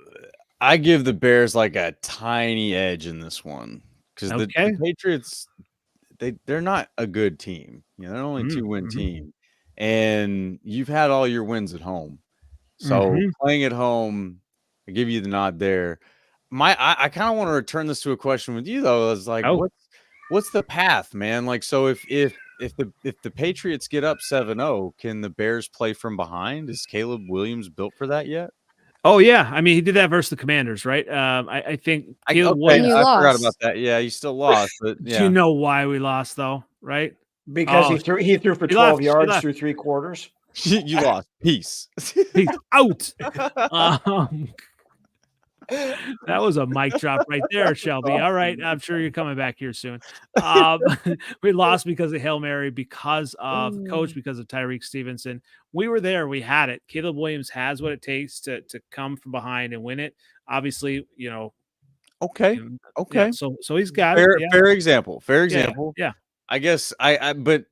I give the Bears like a tiny edge in this one. Because the Patriots, they're not a good team. They're only 2-win team. And you've had all your wins at home. So playing at home, I give you the nod there. I kind of want to return this to a question with you, though. It's like, what's the path, man? Like, so if the Patriots get up 7-0, can the Bears play from behind? Is Caleb Williams built for that yet? Oh yeah, I mean he did that versus the Commanders, right? I think I forgot about that. Yeah, you still lost, but yeah. Do you know why we lost though? Right? Because he threw for 12 yards through 3 quarters. You lost. Peace out. That was a mic drop right there, Shelby. All right. I'm sure you're coming back here soon. We lost because of Hail Mary, because of coach, because of Tyreek Stevenson. We were there. We had it. Caleb Williams has what it takes to come from behind and win it. Obviously, Okay. Yeah, so he's got fair, it. Yeah. fair example. Fair Yeah, example. yeah. I guess but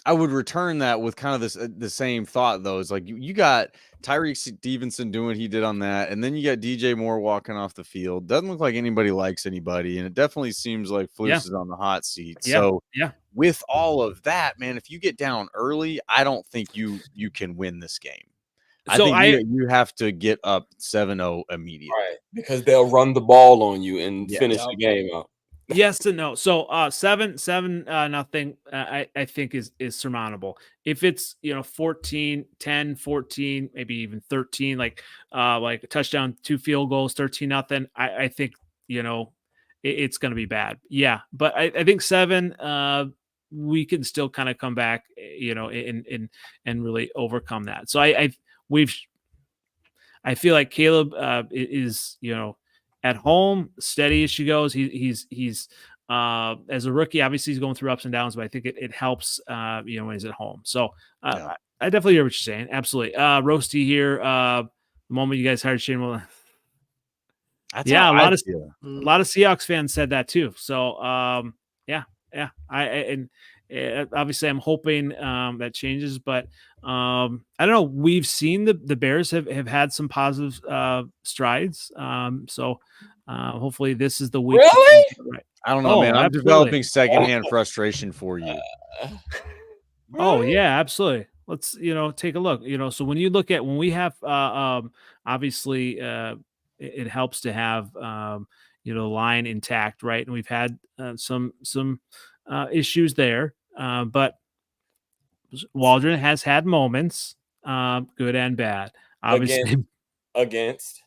I would return that with kind of this the same thought though. It's like you got Tyreek Stevenson doing what he did on that, and then you got DJ Moore walking off the field. Doesn't look like anybody likes anybody, and it definitely seems like Flus is on the hot seat. Yeah. So Yeah. with all of that, man, if you get down early, I don't think you can win this game. I think you have to get up 7-0 immediately. Right, because they'll run the ball on you and finish the game up. Yes and no. So 7-0, I think is surmountable. If it's 14, 10, 14, maybe even 13, like a touchdown, 2 field goals, 13-0, I think it's going to be bad. Yeah, but I think 7 we can still kind of come back, and really overcome that. So I feel like Caleb is at home, steady as she goes. He's as a rookie, obviously he's going through ups and downs, but I think it helps when he's at home. So I definitely hear what you're saying. Absolutely. Roasty here. The moment you guys hired Shane, a lot of Seahawks fans said that too. So obviously I'm hoping that changes, but I don't know. We've seen the Bears have had some positive strides. So hopefully this is the week. Really? Right. I don't know, man. I'm developing secondhand frustration for you. Oh yeah, absolutely. Let's take a look. So when you look at when we have obviously it helps to have the line intact, right? And we've had some issues there, but Waldron has had moments, good and bad. Obviously, against.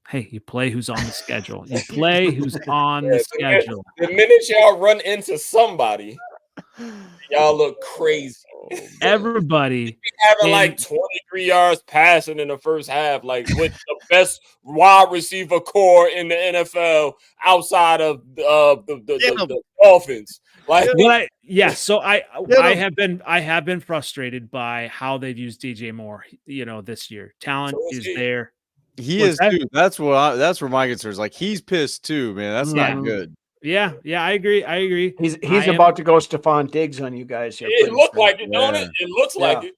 Hey, you play who's on the schedule. You play who's on the schedule. The minute y'all run into somebody, y'all look crazy. Everybody having like 23 yards passing in the first half, like with the best wide receiver core in the NFL outside of the Dolphins. Like so I have been frustrated by how they've used DJ Moore, this year. Talent is there. He is too. That's where my concern is. Like he's pissed too, man. That's not good. Yeah, I agree. He's about to go Stephon Diggs on you guys here. It looked like it, don't it? It looks like it.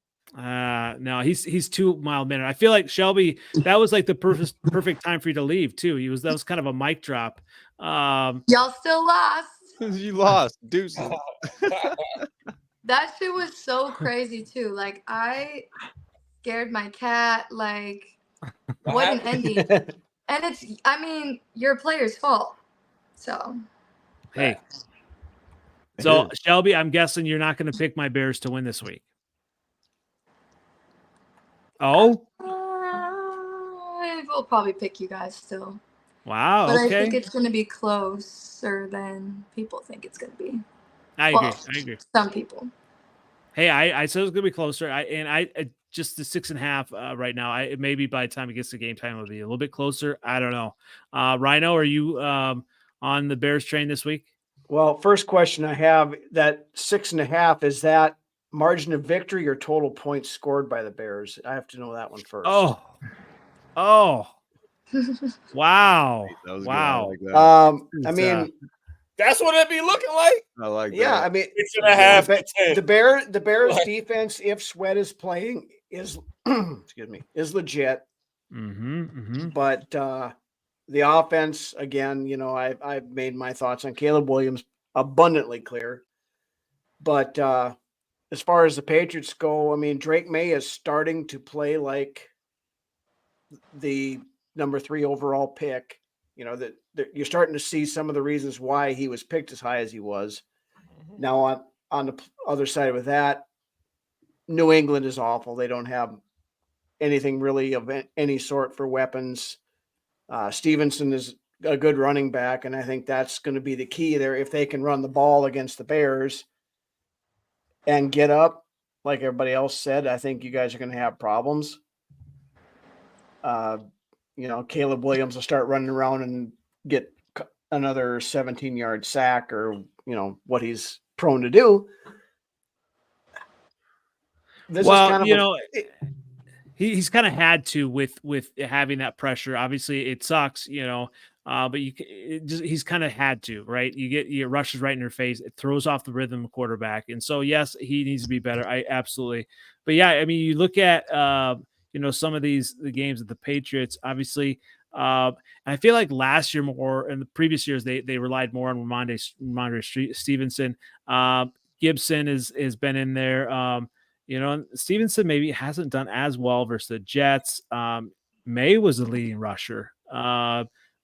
No, he's too mild-mannered. I feel like Shelby, that was like the perfect time for you to leave too. That was kind of a mic drop. Y'all still lost. You lost, deuces. That shit was so crazy too. Like I scared my cat. Like what an ending. And it's your player's fault. So hey. So Shelby, I'm guessing you're not going to pick my Bears to win this week. Oh, we'll probably pick you guys still. Wow. But okay. I think it's going to be closer than people think it's going to be. I agree. Some people. Hey, I said it was going to be closer. I just the 6.5 right now. Maybe by the time it gets to game time, it'll be a little bit closer. I don't know. Rhino, are you on the Bears train this week? Well, first question I have, that 6.5, is that margin of victory or total points scored by the Bears? I have to know that one first. Oh, wow. Wow. I mean, that's what it'd be looking like. I like that. Yeah, I mean, 6.5. The Bears defense, if Sweat is playing, is is legit. But the offense, again, I've made my thoughts on Caleb Williams abundantly clear. But as far as the Patriots go, I mean, Drake May is starting to play like the number 3 overall pick. That you're starting to see some of the reasons why he was picked as high as he was. Now on the other side with that, New England is awful. They don't have anything really of any sort for weapons. Stevenson is a good running back, and I think that's going to be the key there. If they can run the ball against the Bears and get up, like everybody else said, I think you guys are going to have problems. Caleb Williams will start running around and get another 17-yard sack or, what he's prone to do. He's kind of had to with having that pressure. Obviously, it sucks, but he's kind of had to, right? You rushes right in your face. It throws off the rhythm of quarterback. And so, yes, he needs to be better. I absolutely. But yeah, I mean, you look at, some of the games of the Patriots, obviously. I feel like last year more and the previous years, they relied more on Ramondre Stevenson. Gibson has been in there. Stevenson maybe hasn't done as well versus the Jets. May was the leading rusher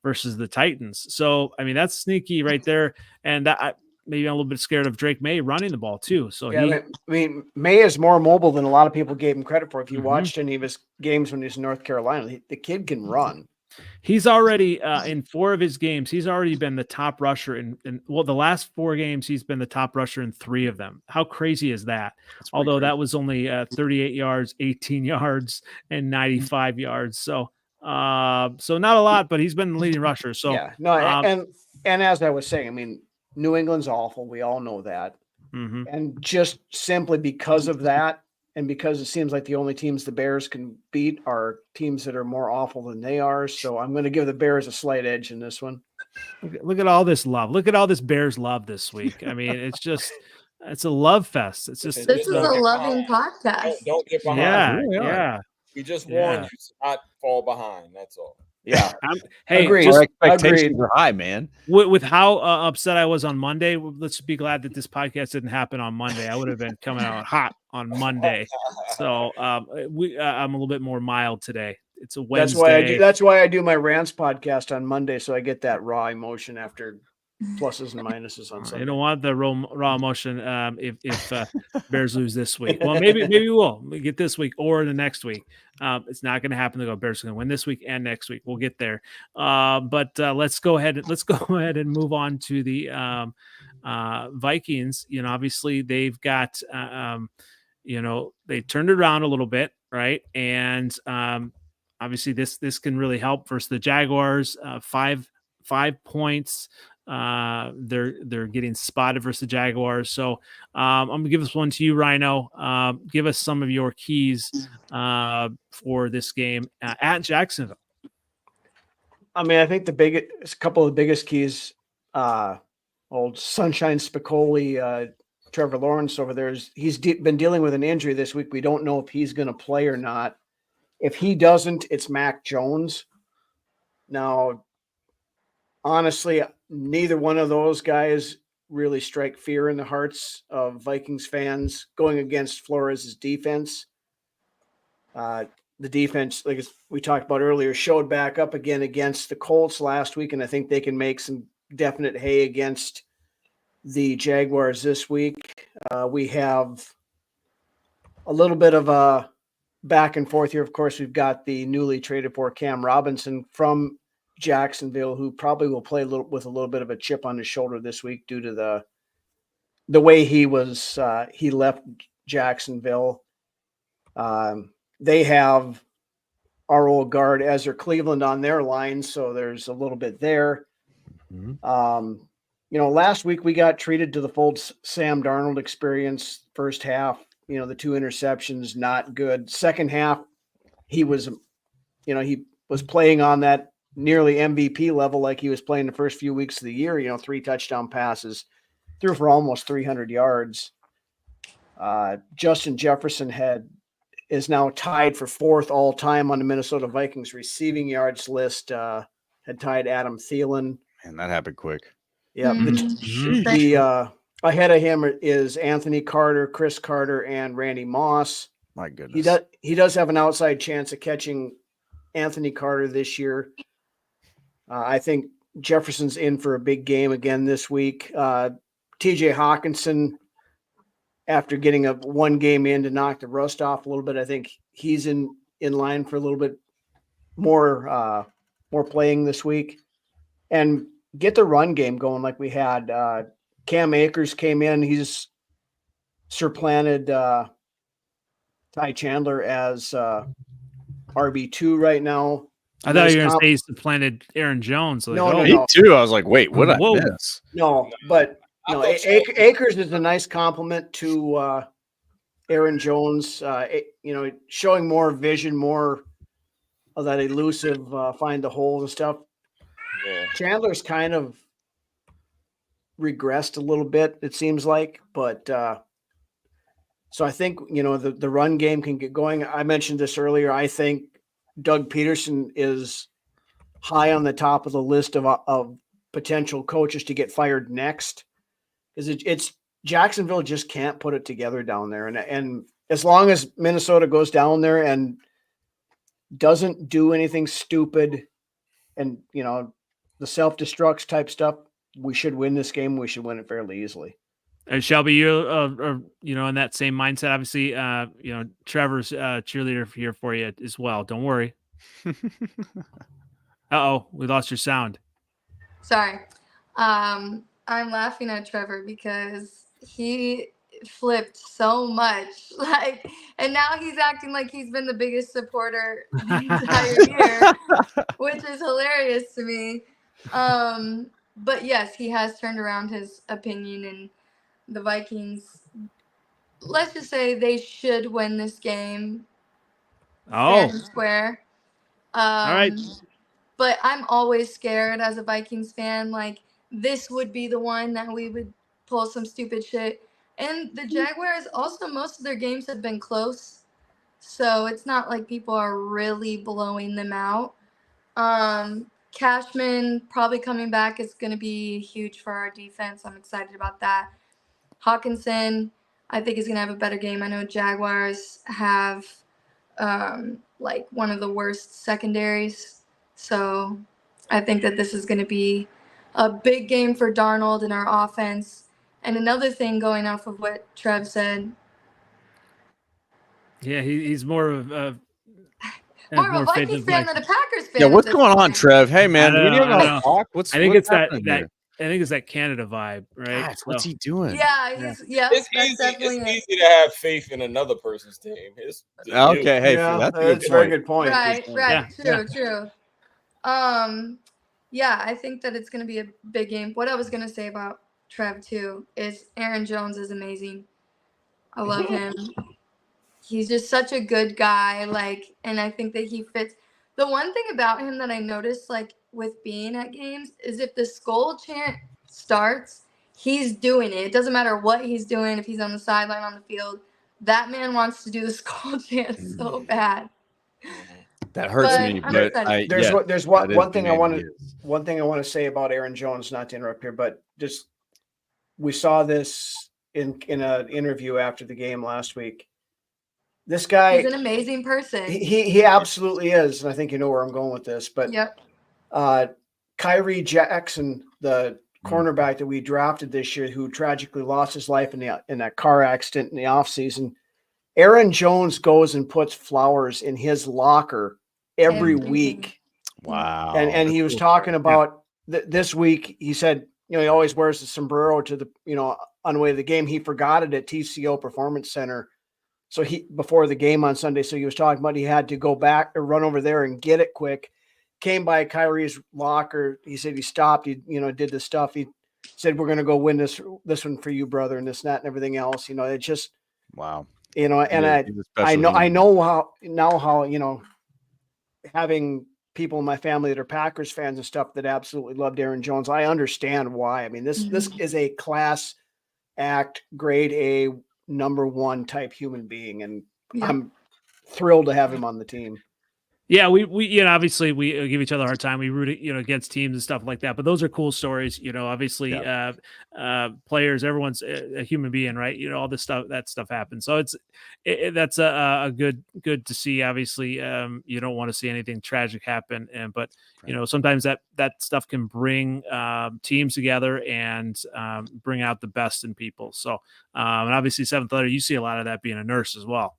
versus the Titans. So, I mean, that's sneaky right there. And maybe I'm a little bit scared of Drake May running the ball too. So May is more mobile than a lot of people gave him credit for. If you watched any of his games when he was in North Carolina, the kid can run. He's already in 4 of his games. He's already been the top rusher in the last 4 games. He's been the top rusher in 3 of them. How crazy is that? Although that was only 38 yards, 18 yards, and 95 yards. So not a lot, but he's been the leading rusher. So and as I was saying, I mean, New England's awful. We all know that. Mm-hmm. And just simply because of that, and because it seems like the only teams the Bears can beat are teams that are more awful than they are. So I'm going to give the Bears a slight edge in this one. Look at all this love. Look at all this Bears love this week. I mean, it's a love fest. This is a loving podcast. Don't get behind. Yeah. We just want you to not fall behind. That's all. Yeah. Agreed. Our expectations are high, man. With how upset I was on Monday, let's be glad that this podcast didn't happen on Monday. I would have been coming out hot on Monday. So I'm a little bit more mild today. It's a Wednesday. That's why I do my rants podcast on Monday, so I get that raw emotion after pluses and minuses on Sunday. You don't want the raw emotion if Bears lose this week. Well, maybe we'll get this week or the next week. It's not going to happen to go. Bears are going to win this week and next week. We'll get there. But let's go ahead and move on to the Vikings. Obviously they've got they turned it around a little bit, right? And obviously this can really help versus the Jaguars. 5 points. They're getting spotted versus the Jaguars. So I'm gonna give this one to you, Rhino. Give us some of your keys for this game at Jacksonville. I mean, I think a couple of the biggest keys, old Sunshine Spicoli, Trevor Lawrence over there, he's been dealing with an injury this week. We don't know if he's going to play or not. If he doesn't, it's Mac Jones. Now, honestly, neither one of those guys really strike fear in the hearts of Vikings fans going against Flores' defense. The defense, like we talked about earlier, showed back up again against the Colts last week, and I think they can make some definite hay against the Jaguars this week. We have a little bit of a back and forth here. Of course, we've got the newly traded for Cam Robinson from Jacksonville, who probably will play with a little bit of a chip on his shoulder this week due to the way he left Jacksonville. They have our old guard Ezra Cleveland on their line, so there's a little bit there. Mm-hmm. Last week we got treated to the full Sam Darnold experience. First half, the 2 interceptions, not good. Second half, he was playing on that nearly MVP level like he was playing the first few weeks of the year, 3 touchdown passes, threw for almost 300 yards. Justin Jefferson is now tied for 4th all time on the Minnesota Vikings receiving yards list, had tied Adam Thielen. Man, that happened quick. Yeah. The ahead of him is Anthony Carter, Chris Carter, and Randy Moss. My goodness. He does have an outside chance of catching Anthony Carter this year. I think Jefferson's in for a big game again this week. TJ Hawkinson, after getting one game in to knock the rust off a little bit, I think he's in line for a little bit more playing this week. And get the run game going like we had. Cam Akers came in. He's supplanted Ty Chandler as RB2 right now. I thought you were going to say he supplanted Aaron Jones. Like, No. Me too. I was like, wait, what I Whoa. miss? No, but no, Akers is a nice compliment to Aaron Jones. Showing more vision, more of that elusive find the holes and stuff. Yeah. Chandler's kind of regressed a little bit, it seems like, but so I think the run game can get going. I mentioned this earlier. I think Doug Peterson is high on the top of the list of potential coaches to get fired next, because it's Jacksonville just can't put it together down there, and as long as Minnesota goes down there and doesn't do anything stupid and the self-destructs type stuff, we should win this game. We should win it fairly easily. And Shelby, you're in that same mindset. Obviously, Trevor's cheerleader here for you as well. Don't worry. We lost your sound. Sorry. I'm laughing at Trevor because he flipped so much, and now he's acting like he's been the biggest supporter the entire year, which is hilarious to me. But yes, he has turned around his opinion, and the Vikings, let's just say they should win this game. Fair and square. All right. But I'm always scared as a Vikings fan. Like, this would be the one that we would pull some stupid shit. And the Jaguars also, most of their games have been close. So it's not like people are really blowing them out. Cashman probably coming back is going to be huge for our defense. I'm excited about that. Hawkinson, I think, is going to have a better game. I know Jaguars have one of the worst secondaries. So I think that this is going to be a big game for Darnold and our offense. And another thing, going off of what Trev said. Yeah, he's more of a Vikings fan than a Packers fan. Yeah, what's going on, Trev? Hey, man, we need to talk. I think it's that Canada vibe, right? Gosh, what's he doing? Yeah, it's easy to have faith in another person's team. Okay, hey, that's a very good point. Right, true. I think that it's going to be a big game. What I was going to say about Trev too is Aaron Jones is amazing. I love him. He's just such a good guy, and I think that he fits. The one thing about him that I noticed, with being at games, is if the Skol chant starts, he's doing it. It doesn't matter what he's doing. If he's on the sideline, on the field, that man wants to do the Skol chant so bad. That hurts me, but there's one thing I want to say about Aaron Jones. Not to interrupt here, but just we saw this in an interview after the game last week. This guy, he's an amazing person. He absolutely is, and I think you know where I'm going with this. But Kyrie Jackson, the cornerback that we drafted this year, who tragically lost his life in that car accident in the offseason, Aaron Jones goes and puts flowers in his locker every week. Wow! And he was talking about this week. He said, he always wears the sombrero to the on the way to the game. He forgot it at TCO Performance Center. So before the game on Sunday, so he was talking about he had to go back or run over there and get it quick. Came by Kyrie's locker. He said he stopped. He did the stuff. He said, "We're going to go win this one for you, brother," and this, that, and everything else. It just wow. And I know how having people in my family that are Packers fans and stuff that absolutely loved Aaron Jones. I understand why. I mean, this is a class act, grade A, number one type human being, and I'm thrilled to have him on the team. Yeah, we obviously we give each other a hard time. We root against teams and stuff like that. But those are cool stories. Obviously, players, everyone's a human being, right? All this stuff, that stuff happens. So that's a good to see. Obviously, you don't want to see anything tragic happen, but sometimes that stuff can bring teams together and bring out the best in people. So, and obviously, seventh letter, you see a lot of that being a nurse as well.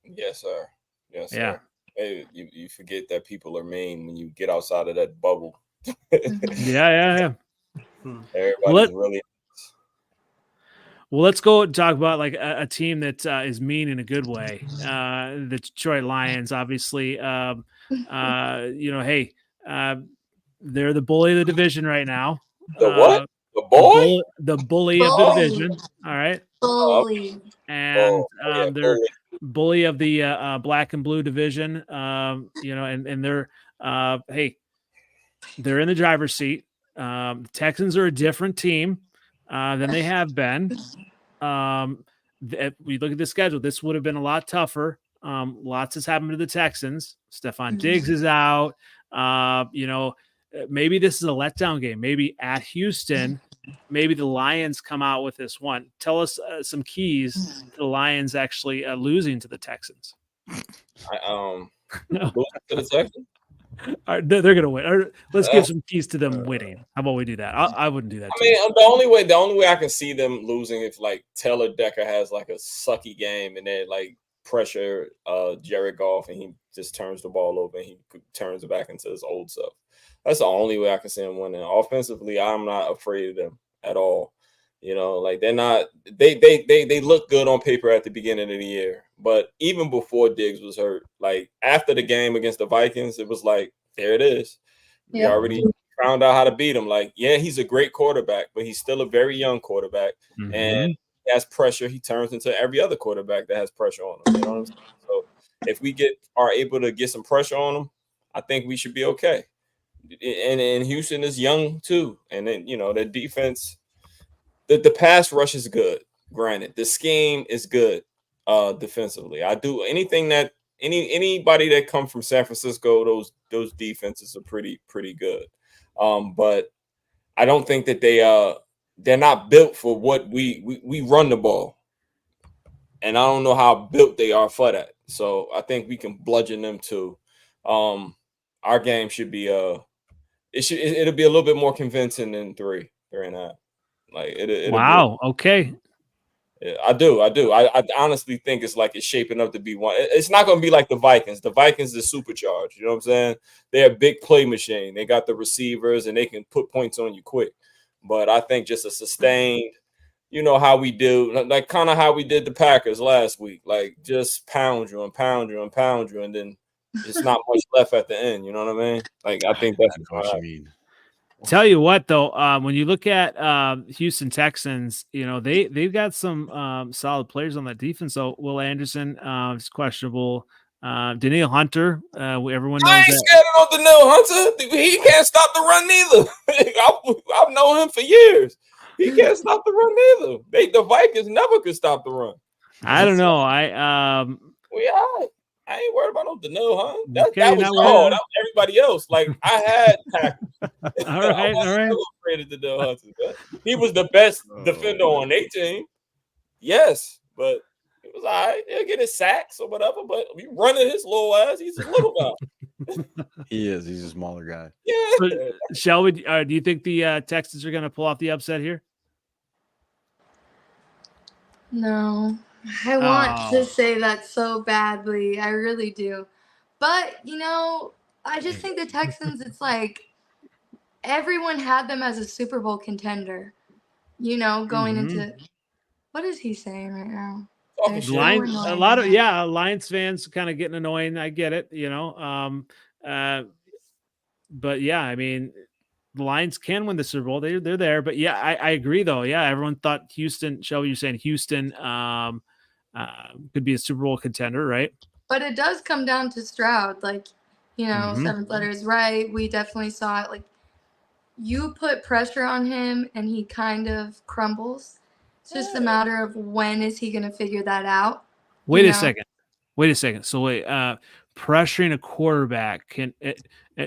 Yes, sir. Yes, sir. Yeah. Hey, you forget that people are mean when you get outside of that bubble. Yeah. Everybody's really. Well, let's go and talk about a team that is mean in a good way. The Detroit Lions, obviously. hey, they're the bully of the division right now. The what? The boy? The bully of the division. All right. Bully. And yeah, they're bully of the black and blue division. And they're they're in the driver's seat. The Texans are a different team than they have been. We look at the schedule. This would have been a lot tougher. Lots has happened to the Texans. Stephon Diggs is out. Maybe this is a letdown game. Maybe at Houston, maybe the Lions come out with this one. Tell us some keys to the Lions actually losing to the Texans. Losing to the Texans? All right, they're going to win. Let's give some keys to them winning. How about we do that? I wouldn't do that. I mean, the only way I can see them losing if like Taylor Decker has like a sucky game and they like pressure Jared Goff and he just turns the ball over and he turns it back into his old self. That's the only way I can see them winning. Offensively, I'm not afraid of them at all. Like they're not. They look good on paper at the beginning of the year, but even before Diggs was hurt, like after the game against the Vikings, it was like there it is. We already found out how to beat him. Like, yeah, he's a great quarterback, but he's still a very young quarterback, and he has pressure. He turns into every other quarterback that has pressure on him. You know what I'm saying? So if we are able to get some pressure on him, I think we should be okay. And Houston is young too, and then the defense. The pass rush is good. Granted, the scheme is good defensively. I do anything that anybody that comes from San Francisco, those defenses are pretty good. But I don't think that they're not built for what we run the ball, and I don't know how built they are for that. So I think we can bludgeon them too. Our game should be it'll be a little bit more convincing than 3.5. Like wow. Okay. Yeah, I do. I honestly think it's shaping up to be one. It's not going to be like the Vikings. The Vikings is supercharged. You know what I'm saying? They're a big play machine. They got the receivers and they can put points on you quick. But I think just a sustained, how we do, like kind of how we did the Packers last week. Like just pound you and pound you and pound you, and then it's not much left at the end. You know what I mean? Like I think that's what you mean. Tell you what, though, when you look at Houston Texans, they've got some solid players on that defense. So Will Anderson is questionable. Danielle Hunter, everyone knows I ain't scared of Danielle Hunter. He can't stop the run neither. I've known him for years. He can't stop the run neither. The Vikings never could stop the run. I don't know. I ain't worried about no Danielle Hunter. That was everybody else. Like I had Packers. all right. Afraid of Danielle Hunter. He was the best defender on their team. Yes, but it was all right. He'll get his sacks or whatever. But we running his little ass. He's a little guy. He is. He's a smaller guy. Yeah. So, Shelby, do you think the Texans are going to pull off the upset here? No. I want to say that so badly. I really do. But, I just think the Texans, it's like everyone had them as a Super Bowl contender, going into – what is he saying right now? Lions fans kind of getting annoying. I get it, but yeah, I mean, the Lions can win the Super Bowl. They're there, but yeah, I agree though. Yeah, everyone thought Houston. Shelby, you're saying Houston could be a Super Bowl contender, right? But it does come down to Stroud. Like, seventh letter is right. We definitely saw it. Like, you put pressure on him and he kind of crumbles. It's just a matter of when is he going to figure that out. Wait a second. So pressuring a quarterback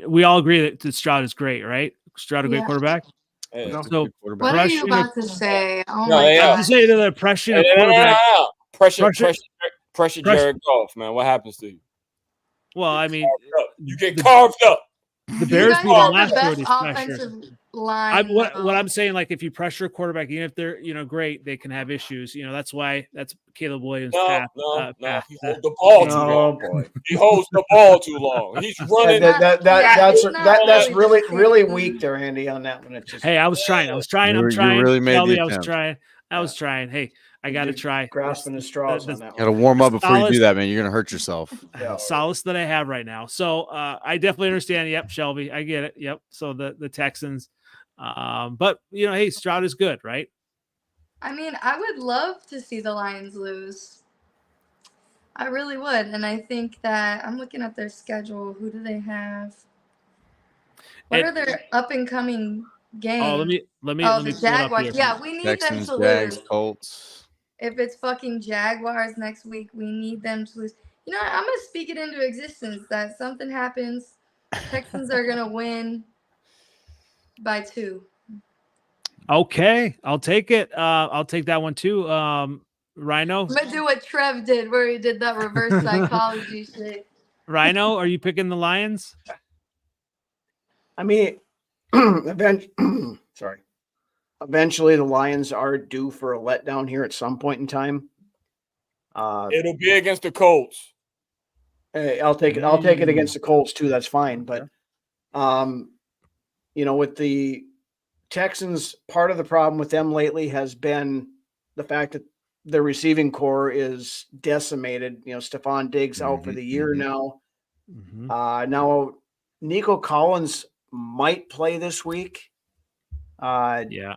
we all agree that Stroud is great, right? Stroud a great quarterback. Yeah. So what are you about to say? Oh my God! I'm just saying that pressuring a quarterback. Pressure Jared Goff, man. What happens to you? Well, I mean, you get carved up. The Bears beat them last year with these offensive line. What I'm saying, like if you pressure a quarterback, even if they're great, they can have issues. That's Caleb Williams' path. He holds the ball too long. He holds the ball too long. He's running. That's really weak there, Andy, on that one. Hey, I was trying. You really made the attempt. I was trying. Hey, I got to try. Grasping the straws on that Got to one. warm up before you do Solace- that, man. You're gonna hurt yourself. Yeah. Solace that I have right now. So I definitely understand. Yep, Shelby, I get it. Yep. So the Texans, but hey, Stroud is good, right? I mean, I would love to see the Lions lose. I really would, and I think that I'm looking at their schedule. Who do they have? What are their up and coming games? Oh, let me the pull it up here. Jaguars. Yeah, we need Texans, them to Jags, lose. Colts. If it's fucking Jaguars next week, we need them to lose. You know what? I'm going to speak it into existence that something happens. Texans are going to win by 2. Okay, I'll take it. I'll take that one too. Rhino. I'm going to do what Trev did where he did that reverse psychology shit. Rhino, are you picking the Lions? I mean, eventually the Lions are due for a letdown here at some point in time. It'll be against the Colts. Hey, I'll take it against the Colts too. That's fine. But, with the Texans, part of the problem with them lately has been the fact that their receiving core is decimated. Stephon Diggs out for the year now. Now Nico Collins might play this week. Yeah.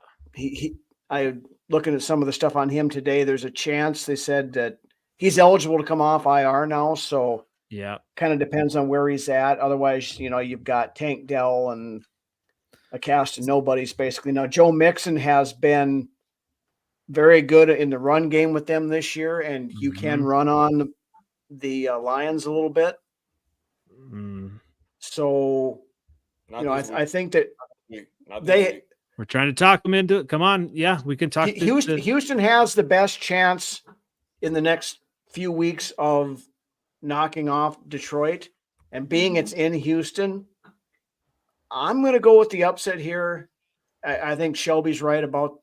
I looking at some of the stuff on him today. There's a chance they said that he's eligible to come off IR now. So yeah, kind of depends on where he's at. Otherwise, you've got Tank Dell and a cast of nobodies basically. Now Joe Mixon has been very good in the run game with them this year, and you can run on the Lions a little bit. So, I think that we're trying to talk them into it. Come on. Yeah, we can talk. Houston has the best chance in the next few weeks of knocking off Detroit, and being it's in Houston, I'm going to go with the upset here. I think Shelby's right about,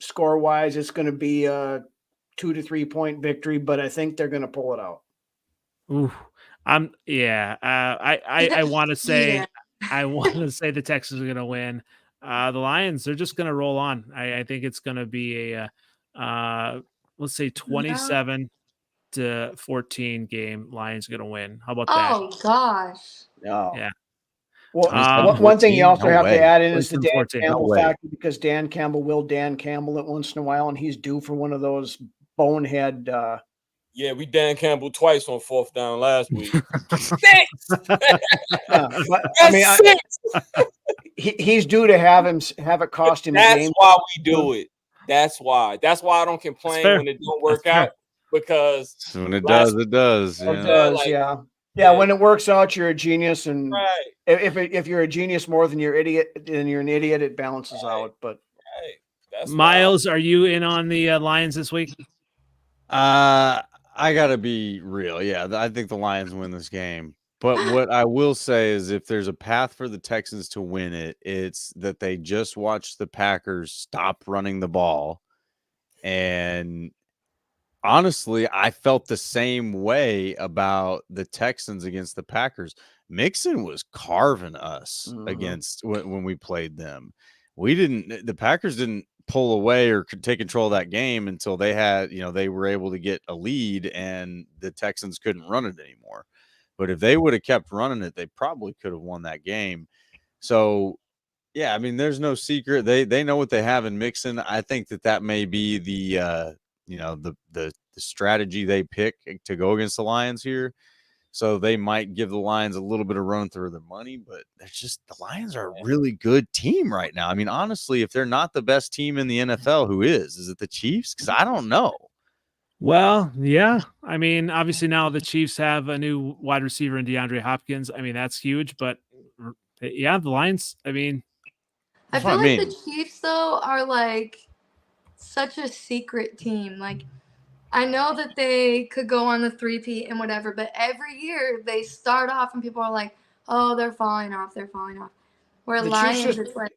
score wise, it's going to be a 2 to 3 point victory, but I think they're going to pull it out. Ooh, I want to say, I want to say the Texans are going to win. The Lions, they're just going to roll on. I think it's going to be a, let's say 27 to 14 game. Lions going to win. How about that? Oh gosh. No. Yeah. Well, one thing you also have to add in is the Dan 14. Campbell factor, because Dan Campbell will Dan Campbell it once in a while, and he's due for one of those bonehead. Yeah, we Dan Campbell twice on 4th down last week. 6. He's due to have it cost him. That's a game. why we do it. That's why I don't complain when it don't work out, because when it does, it does. Yeah. It does, yeah. When it works out, you're a genius, and if you're a genius more than you're an idiot, it balances out. But Miles, are you in on the Lions this week? I gotta be real. Yeah, I think the Lions win this game. But what I will say is, if there's a path for the Texans to win it, it's that they just watched the Packers stop running the ball. And honestly, I felt the same way about the Texans against the Packers. Mixon was carving us against when we played them. The Packers didn't pull away or could take control of that game until they had, they were able to get a lead and the Texans couldn't run it anymore. But if they would have kept running it, they probably could have won that game. So, yeah, I mean, there's no secret. They know what they have in Mixon. I think that may be the strategy they pick to go against the Lions here. So they might give the Lions a little bit of run through their money, but the Lions are a really good team right now. I mean, honestly, if they're not the best team in the NFL, who is? Is it the Chiefs? Because I don't know. Well, yeah. I mean, obviously now the Chiefs have a new wide receiver in DeAndre Hopkins. I mean, that's huge. But yeah, the Lions. I mean, I feel like the Chiefs though are like such a secret team. Like, I know that they could go on the 3-peat and whatever, but every year they start off and people are like, "Oh, they're falling off. They're falling off." Where the Lions, it's like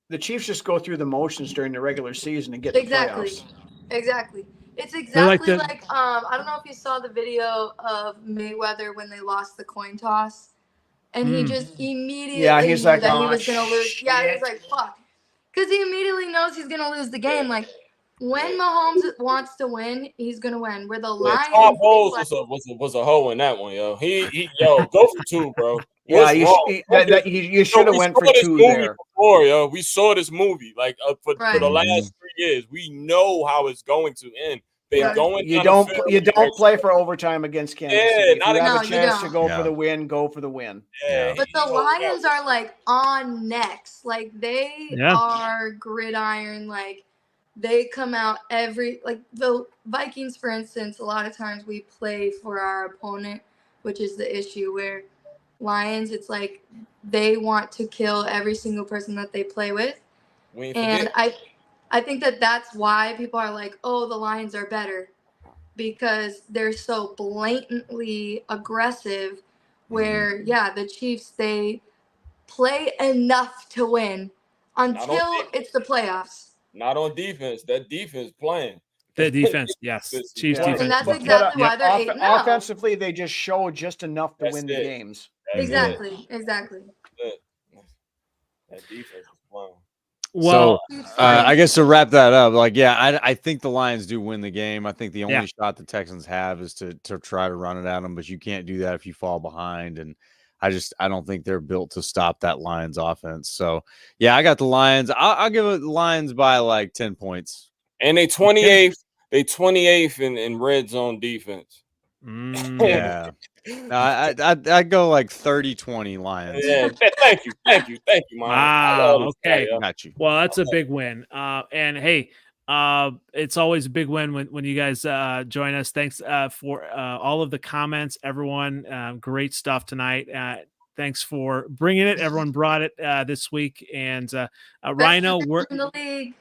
the Chiefs just go through the motions during the regular season and get the playoffs. Exactly. It's exactly like I don't know if you saw the video of Mayweather when they lost the coin toss, and he just immediately he's like, that he was gonna lose. Yeah, he was like, "Fuck," because he immediately knows he's gonna lose the game. Like, when Mahomes wants to win, he's gonna win. Where the Lions, Todd Bowles like, was a hoe in that one, yo. He go for 2, bro. Yeah, What's wrong? you should have we went saw for this 2 movie there. before, yo. We saw this movie like for Right. the last 3 years. We know how it's going to end. They're Yeah. going. You down don't the field you don't against- play for overtime against Kansas Yeah, City. If not you have No, a you chance to don't. go Yeah. for the win, go for the win. Yeah, But the Lions are like on necks. Like they are gridiron. Like they come out like the Vikings, for instance, a lot of times we play for our opponent, which is the issue where Lions, it's like they want to kill every single person that they play with. And I think that's why people are like, oh, the Lions are better, because they're so blatantly aggressive where, the Chiefs, they play enough to win until it's the playoffs. Not on defense. That defense playing. The defense, yes. Chiefs defense. And that's exactly why they're 8-0. Offensively, they just show just enough to win the games. Exactly. That defense is playing. Well, I guess to wrap that up, I think the Lions do win the game. I think the only shot the Texans have is to try to run it at them, but you can't do that if you fall behind. And I don't think they're built to stop that Lions offense. So I got the Lions. I'll give it the Lions by like 10 points. And they 28th. They 28th in red zone defense. Yeah. I go like 30-20 Lions. Yeah, thank you, man. Wow. Okay. Got you. Well, that's a big win. And hey, it's always a big win when you guys join us. Thanks for all of the comments, everyone. Great stuff tonight. Thanks for bringing it. Everyone brought it this week. And Rhino, we're in the league.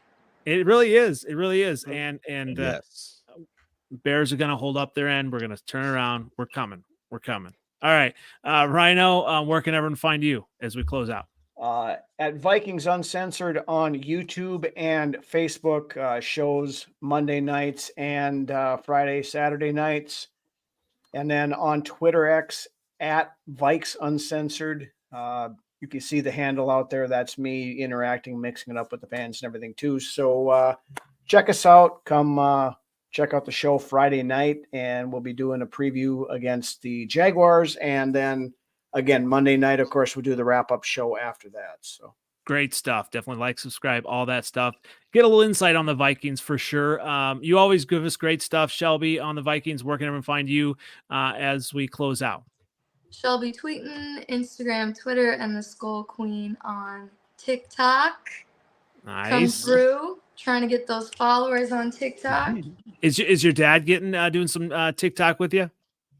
It really is. It really is. And yes. Bears are going to hold up their end. We're going to turn around. We're coming. All right. Rhino, where can everyone find you as we close out? At Vikings Uncensored on YouTube and Facebook, shows Monday nights and Friday, Saturday nights. And then on Twitter X at Vikes Uncensored. You can see the handle out there. That's me interacting, mixing it up with the fans and everything too. So check us out. Come check out the show Friday night, and we'll be doing a preview against the Jaguars. And then again, Monday night, of course, we'll do the wrap-up show after that. So great stuff. Definitely like, subscribe, all that stuff. Get a little insight on the Vikings for sure. You always give us great stuff, Shelby, on the Vikings. Where can everyone find you as we close out? Shelby Tweten, Instagram, Twitter, and the Skull Queen on TikTok. Nice. Come through. Trying to get those followers on TikTok. Is your dad getting doing some TikTok with you?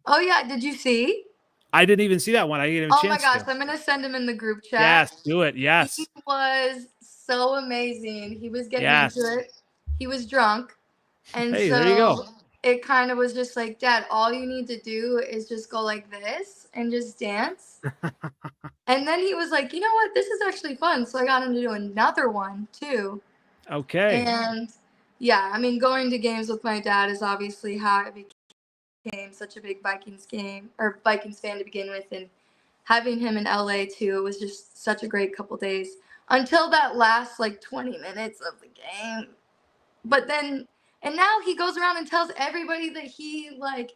Oh yeah, did you see? I didn't even see that one. I didn't even. Oh my gosh, I'm gonna send him in the group chat. Yes, do it. Yes, he was so amazing. He was getting into it. He was drunk, and hey, so there you go. It kind of was just like, Dad, all you need to do is just go like this and just dance. And then he was like, you know what? This is actually fun. So I got him to do another one too. Okay. And yeah, I mean, going to games with my dad is obviously how I became such a big Vikings fan to begin with. And having him in LA too, it was just such a great couple days until that last like 20 minutes of the game. But then, and now he goes around and tells everybody that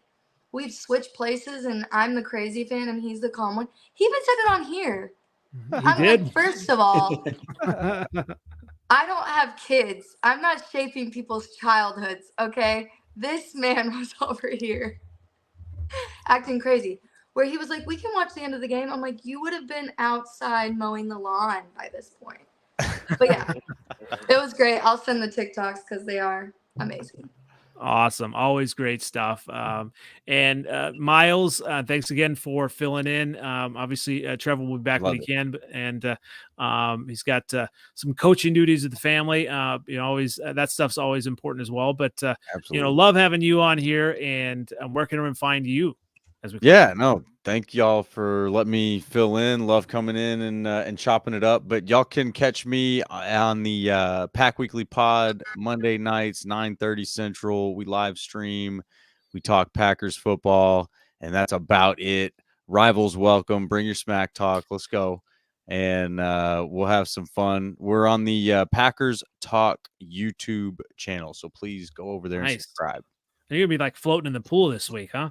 we've switched places and I'm the crazy fan and he's the calm one. He even said it on here. He did. Like, first of all, I don't have kids. I'm not shaping people's childhoods, okay? This man was over here acting crazy. Where he was like, we can watch the end of the game. I'm like, you would have been outside mowing the lawn by this point. But yeah, it was great. I'll send the TikToks because they are amazing. Awesome. Always great stuff. And Miles, thanks again for filling in. Obviously, Trevor will be back when he can. And he's got some coaching duties with the family. Always that stuff's always important as well. But, love having you on here. And where can everyone find you? Thank y'all for letting me fill in. Love coming in and chopping it up. But y'all can catch me on the Pack Weekly Pod Monday nights, 9:30 Central. We live stream. We talk Packers football, and that's about it. Rivals welcome. Bring your smack talk. Let's go. and we'll have some fun. We're on the Packers Talk YouTube channel, so please go over there and subscribe. You're gonna be like floating in the pool this week, huh?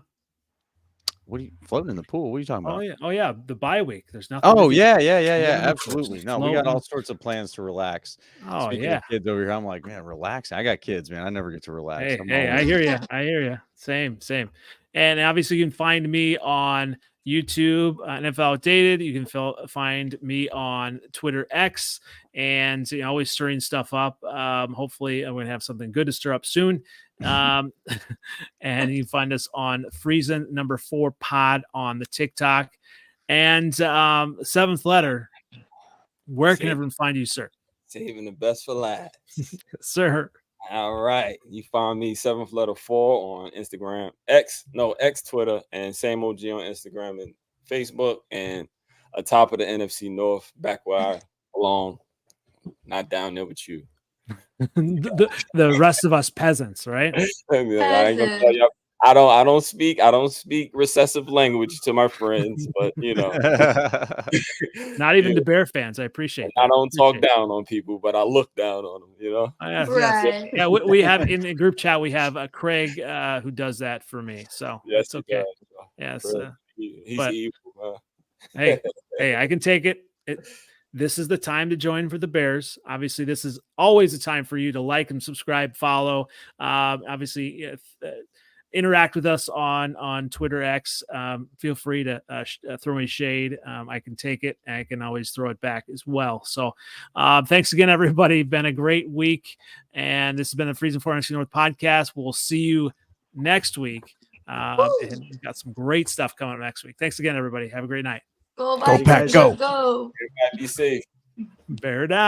What are you floating in the pool? What are you talking about? Oh yeah, the bye week. There's nothing. Oh yeah, absolutely. No, we got all floating. sorts of plans to relax. Oh Speaking of kids over here, I'm like, man, relax. I got kids, man. I never get to relax. Hey, I hear you. Same. And obviously, you can find me on YouTube, NFLOutdated. You can find me on Twitter X, and always stirring stuff up. Hopefully, I'm going to have something good to stir up soon. And you can find us on Freezin #4 pod on the TikTok. And seventh letter. Where can everyone find you, sir? Saving the best for last, sir. All right, you find me 7th letter 4 on Instagram, X, Twitter, and same OG on Instagram and Facebook, and atop of the NFC North, back where I belong, not down there with you. the rest of us peasants, right? I ain't gonna tell y'all. I don't speak recessive language to my friends, but not even the Bear fans. I appreciate that. I don't talk down on people, but I look down on them, Right. Yeah, we have in the group chat, we have Craig who does that for me. So yes, it's okay. Yes. He's evil. hey, I can take it. This is the time to join for the Bears. Obviously, this is always a time for you to like and subscribe, follow. Obviously, interact with us on Twitter X. Feel free to throw me shade. I can take it, and I can always throw it back as well. So thanks again, everybody. Been a great week, and this has been the Freezin for NFC North podcast. We'll see you next week. And we've got some great stuff coming up next week. Thanks again, everybody. Have a great night. Go Pack, go. Go. Be safe. Bear down.